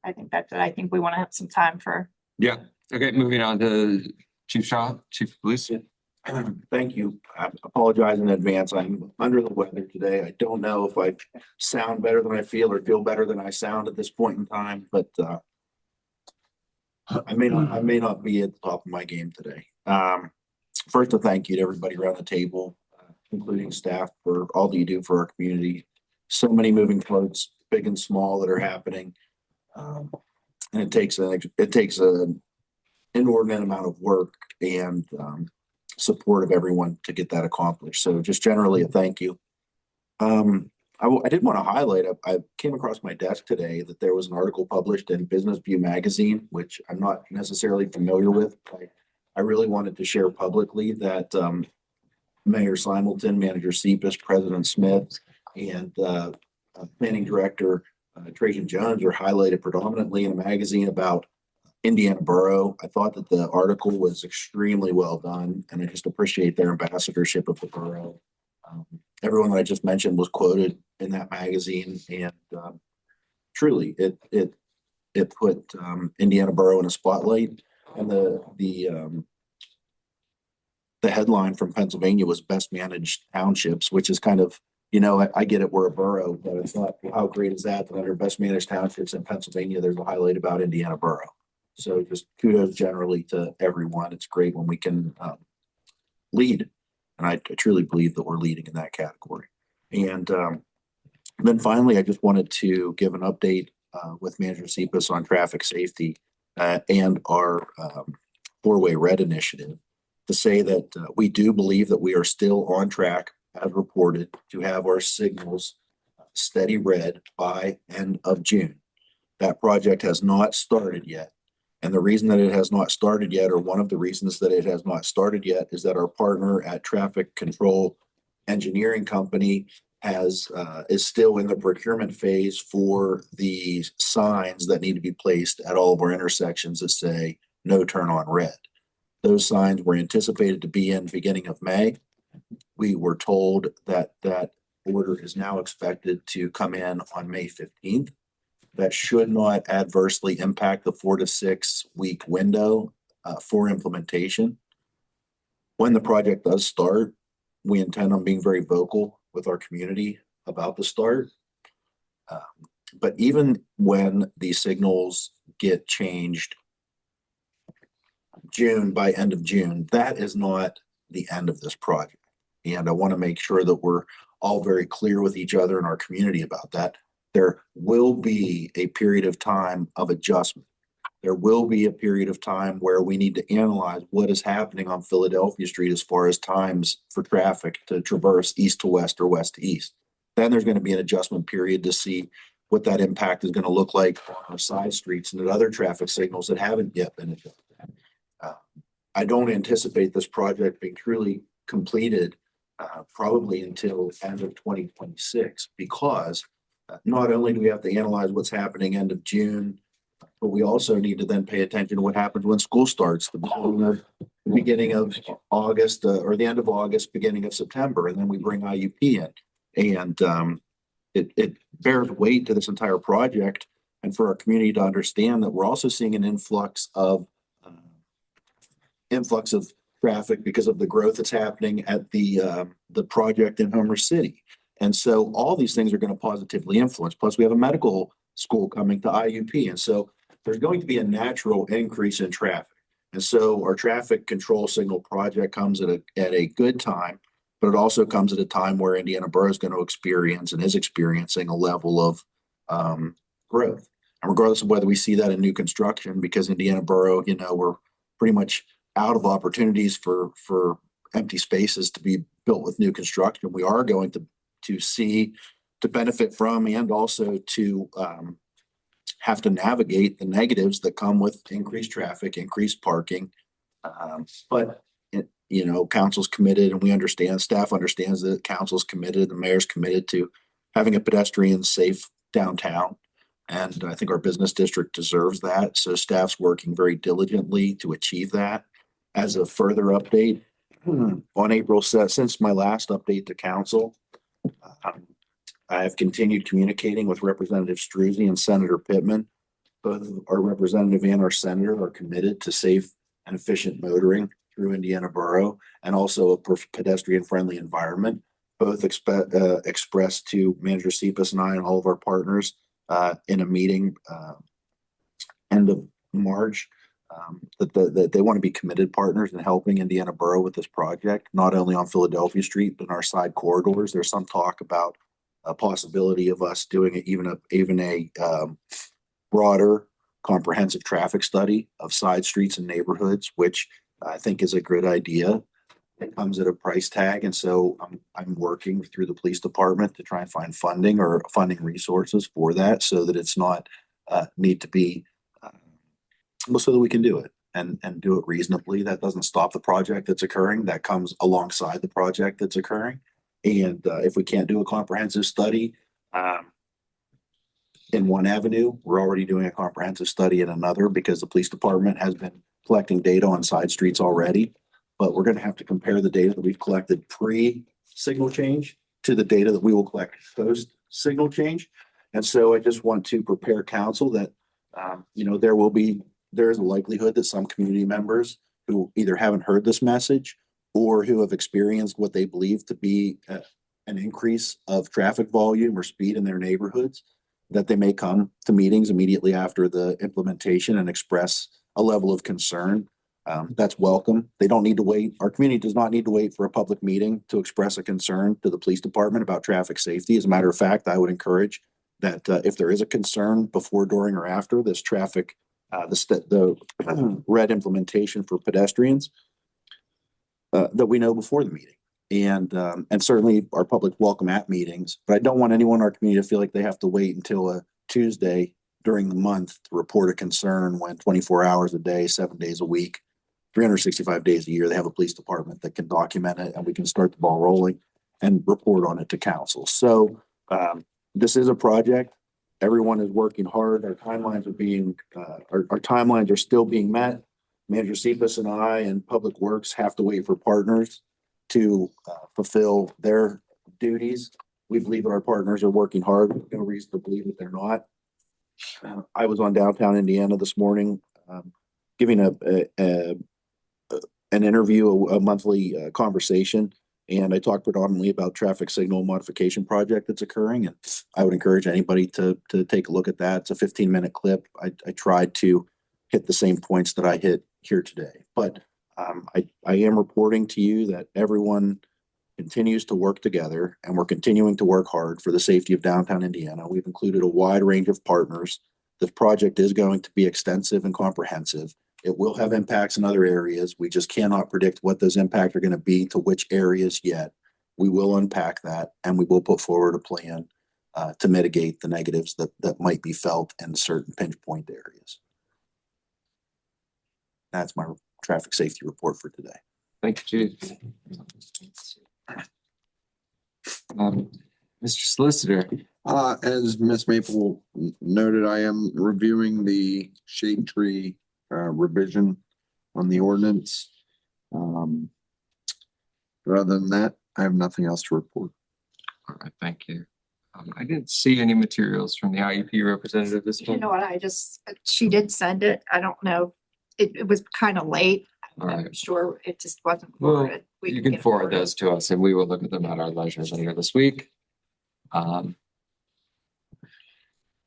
I think we want to have some time for. Yeah, okay, moving on to Chief Shaw, Chief of Police. Thank you. I apologize in advance. I'm under the weather today. I don't know if I sound better than I feel or feel better than I sound at this point in time, but I may not be at the top of my game today. First, a thank you to everybody around the table, including staff, for all that you do for our community. So many moving parts, big and small, that are happening. And it takes an inordinate amount of work and support of everyone to get that accomplished. So just generally a thank you. I did want to highlight, I came across my desk today that there was an article published in Business View magazine, which I'm not necessarily familiar with. But I really wanted to share publicly that Mayor Simelton, Manager Cephas, President Smith, and Planning Director Trajan Jones are highlighted predominantly in a magazine about Indiana Borough. I thought that the article was extremely well done, and I just appreciate their ambassadorship of the borough. Everyone that I just mentioned was quoted in that magazine, and truly, it put Indiana Borough in a spotlight. And the headline from Pennsylvania was Best Managed Townships, which is kind of, I get it, we're a borough, but it's not, how great is that under Best Managed Townships in Pennsylvania, there's a highlight about Indiana Borough. So just kudos generally to everyone. It's great when we can lead. And I truly believe that we're leading in that category. And then finally, I just wanted to give an update with Manager Cepas on traffic safety and our four-way red initiative, to say that we do believe that we are still on track, as reported, to have our signals steady red by end of June. That project has not started yet. And the reason that it has not started yet, or one of the reasons that it has not started yet, is that our partner at Traffic Control Engineering Company is still in the procurement phase for the signs that need to be placed at all of our intersections that say no turn on red. Those signs were anticipated to be in beginning of May. We were told that that order is now expected to come in on May 15th. That should not adversely impact the 4 to 6 week window for implementation. When the project does start, we intend on being very vocal with our community about the start. But even when the signals get changed by end of June, that is not the end of this project. And I want to make sure that we're all very clear with each other in our community about that. There will be a period of time of adjustment. There will be a period of time where we need to analyze what is happening on Philadelphia Street as far as times for traffic to traverse east to west or west to east. Then there's going to be an adjustment period to see what that impact is going to look like on our side streets and at other traffic signals that haven't yet been adjusted. I don't anticipate this project being truly completed probably until end of 2026, because not only do we have to analyze what's happening end of June, but we also need to then pay attention to what happens when school starts, the beginning of August or the end of August, beginning of September, and then we bring IUP in. And it bears weight to this entire project, and for our community to understand that we're also seeing an influx of traffic because of the growth that's happening at the project in Homer City. And so all these things are going to positively influence. Plus, we have a medical school coming to IUP. And so there's going to be a natural increase in traffic. And so our traffic control signal project comes at a good time, but it also comes at a time where Indiana Borough is going to experience and is experiencing a level of growth. And regardless of whether we see that in new construction, because Indiana Borough, we're pretty much out of opportunities for empty spaces to be built with new construction. We are going to benefit from, and also to have to navigate the negatives that come with increased traffic, increased parking. But council's committed, and we understand, staff understands that council's committed, the mayor's committed to having a pedestrian safe downtown. And I think our business district deserves that. So staff's working very diligently to achieve that. As a further update, on April 7th, since my last update to council, I have continued communicating with Representative Struzzi and Senator Pittman. Both our representative and our senator are committed to safe and efficient motoring through Indiana Borough, and also a pedestrian-friendly environment. Both expressed to Manager Cepas and I and all of our partners in a meeting end of March, that they want to be committed partners in helping Indiana Borough with this project, not only on Philadelphia Street, but in our side corridors. There's some talk about a possibility of us doing even a broader comprehensive traffic study of side streets and neighborhoods, which I think is a good idea. It comes at a price tag. And so I'm working through the police department to try and find funding or funding resources for that, so that it's not need to be so that we can do it and do it reasonably. That doesn't stop the project that's occurring. That comes alongside the project that's occurring. And if we can't do a comprehensive study in one avenue, we're already doing a comprehensive study in another, because the police department has been collecting data on side streets already. But we're going to have to compare the data that we've collected pre-signal change to the data that we will collect post signal change. And so I just want to prepare council that, there is a likelihood that some community members who either haven't heard this message or who have experienced what they believe to be an increase of traffic volume or speed in their neighborhoods, that they may come to meetings immediately after the implementation and express a level of concern. That's welcome. They don't need to wait. Our community does not need to wait for a public meeting to express a concern to the police department about traffic safety. As a matter of fact, I would encourage that if there is a concern before, during, or after this traffic, the red implementation for pedestrians, that we know before the meeting. And certainly our public welcome at meetings, but I don't want anyone in our community to feel like they have to wait until a Tuesday during the month to report a concern when 24 hours a day, 7 days a week, 365 days a year, they have a police department that can document it and we can start the ball rolling and report on it to council. So this is a project. Everyone is working hard. Our timelines are still being met. Manager Cephas and I and Public Works have to wait for partners to fulfill their duties. We believe that our partners are working hard. There's no reason to believe that they're not. I was on downtown Indiana this morning, giving an interview, a monthly conversation, and I talked predominantly about traffic signal modification project that's occurring. And I would encourage anybody to take a look at that. It's a 15-minute clip. I tried to hit the same points that I hit here today, but I am reporting to you that everyone continues to work together and we're continuing to work hard for the safety of downtown Indiana. We've included a wide range of partners. This project is going to be extensive and comprehensive. It will have impacts in other areas. We just cannot predict what those impacts are going to be to which areas yet. We will unpack that and we will put forward a plan to mitigate the negatives that might be felt in certain pinch point areas. That's my traffic safety report for today. Thank you, Chief. Mr. Solicitor. As Ms. Maple noted, I am reviewing the shade tree revision on the ordinance. But other than that, I have nothing else to report. All right, thank you. I didn't see any materials from the IEP representative this You time. know what, she did send it. I don't know. It was kind of late. All I'm right. sure it just wasn't. Well, forwarded. you can get it forward those to us and we will look at them at our leisure later this week.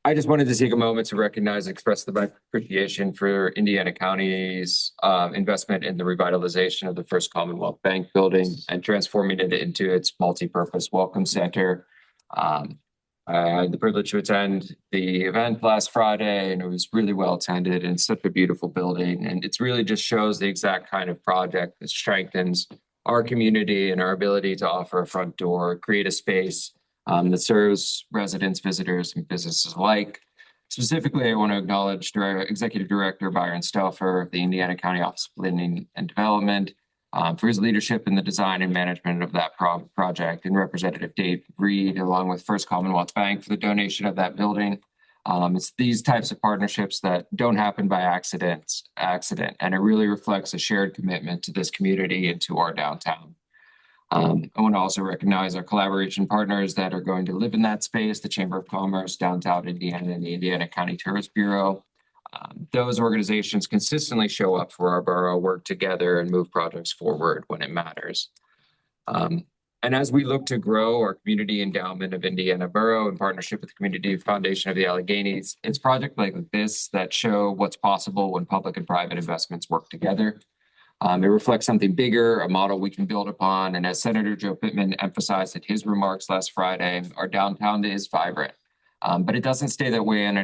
I just wanted to take a moment to recognize, express my appreciation for Indiana County's investment in the revitalization of the First Commonwealth Bank building and transforming it into its multi-purpose welcome center. I had the privilege to attend the event last Friday and it was really well attended and such a beautiful building. And it really just shows the exact kind of project that strengthens our community and our ability to offer a front door, create a space that serves residents, visitors, and businesses alike. Specifically, I want to acknowledge Executive Director Byron Stauffer of the Indiana County Office of Planning and Development for his leadership in the design and management of that project, and Representative Dave Reed, along with First Commonwealth Bank, for the donation of that building. It's these types of partnerships that don't happen by accident, and it really reflects a shared commitment to this community and to our downtown. I want to also recognize our collaboration partners that are going to live in that space, the Chamber of Commerce, Downtown Indiana, and the Indiana County Tourist Bureau. Those organizations consistently show up for our borough, work together, and move projects forward when it matters. And as we look to grow our community endowment of Indiana Borough in partnership with the Community Foundation of the Alleghenies, it's projects like this that show what's possible when public and private investments work together. It reflects something bigger, a model we can build upon. And as Senator Joe Pittman emphasized in his remarks last Friday, our downtown is vibrant, but it doesn't stay that way on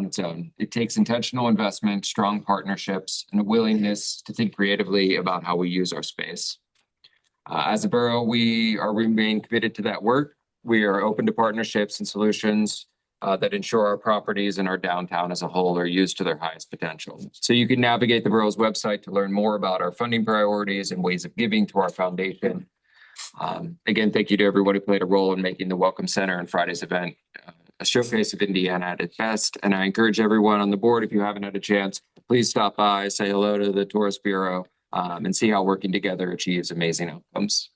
its own. It takes intentional investment, strong partnerships, and a willingness to think creatively about how we use our space. As a borough, we remain committed to that work. We are open to partnerships and solutions that ensure our properties and our downtown as a whole are used to their highest potential. So you can navigate the borough's website to learn more about our funding priorities and ways of giving to our foundation. Again, thank you to everyone who played a role in making the Welcome Center and Friday's event a showcase of Indiana at its best. And I encourage everyone on the board, if you haven't had a chance, please stop by, say hello to the Tourist Bureau, and see how working together achieves amazing outcomes.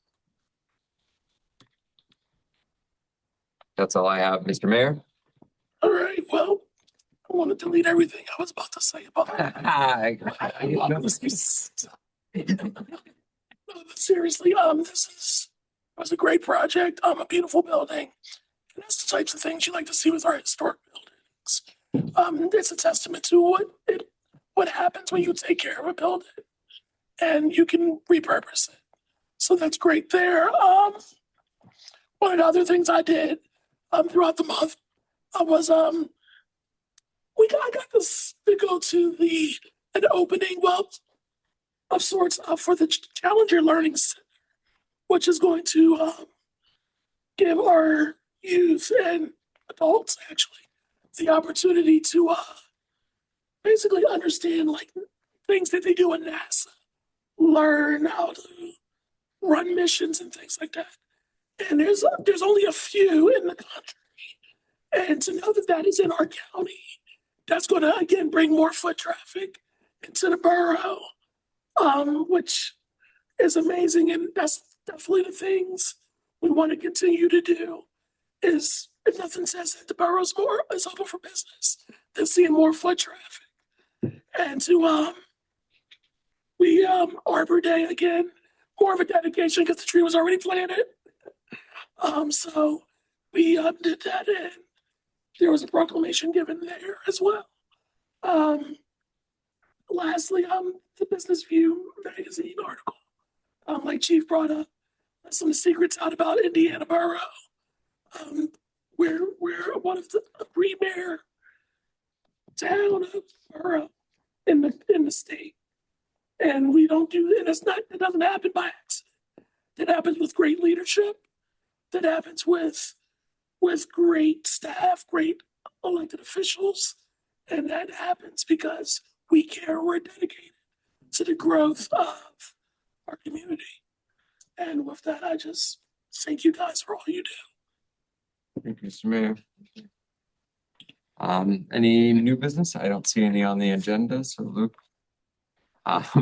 That's all I have, Mr. Mayor. All right, well, I want to delete everything I was about to say about that. I'm not gonna No, but seriously, was a great project, a beautiful building. And that's the types of things you like to see with our historic buildings. It's a testament to what happens when you take care of a building and you can repurpose it. So that's great there. One of the other things I did throughout the month was I got to go to an opening, well, of sorts for the Challenger Learning Center, which is going to give our youth and adults actually the opportunity to basically understand like things that they do in NASA, learn how to run missions and things like that. And there's only a few in the country, and to know that that is in our county, that's going to again bring more foot traffic into the borough, which is amazing, and that's definitely the things we want to continue to do. Is if nothing says that the borough's more is open for business than seeing more foot traffic, and to Arbor Day again, more of a dedication because the tree was already planted. So we did that, and there was a proclamation given there as well. Lastly, the Business View magazine article, like Chief brought up, some secrets out about Indiana Borough. We're one of the premier town of borough in the state, and we don't do it. It doesn't happen by accident. It happens with great leadership. That happens with great staff, great elected officials, and that happens because we care. We're dedicated to the growth of our community. And with that, I just thank you guys for all you do. Thank you, Mr. Mayor. Any new business? I don't see any on the agenda, so Luke. If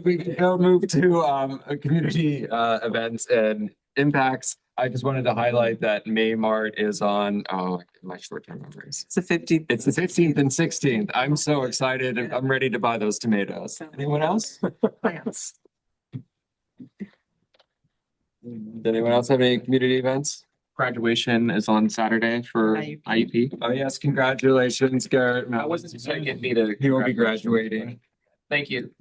we can now move to community events and impacts, I just wanted to highlight that May Mart is on, my short-term memories. It's the 50th. It's the 15th and 16th. I'm so excited. I'm ready to buy those tomatoes. Anyone else? Plants. Does anyone else have any community events? Graduation is on Saturday for IUP. Oh, yes, congratulations, Garrett. I wasn't expecting me to. He will be graduating. Thank you.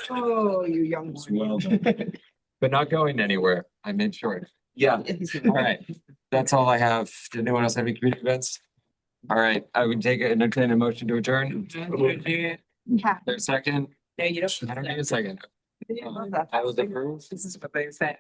Oh, you young Well one. done. But not going anywhere. I made sure. Yeah. All right, that's all I have. Did anyone else have any community events? All right, I would entertain a motion to adjourn. There's a second. Yeah, you don't. I don't need a second. I love that. I was approved. This is what they say.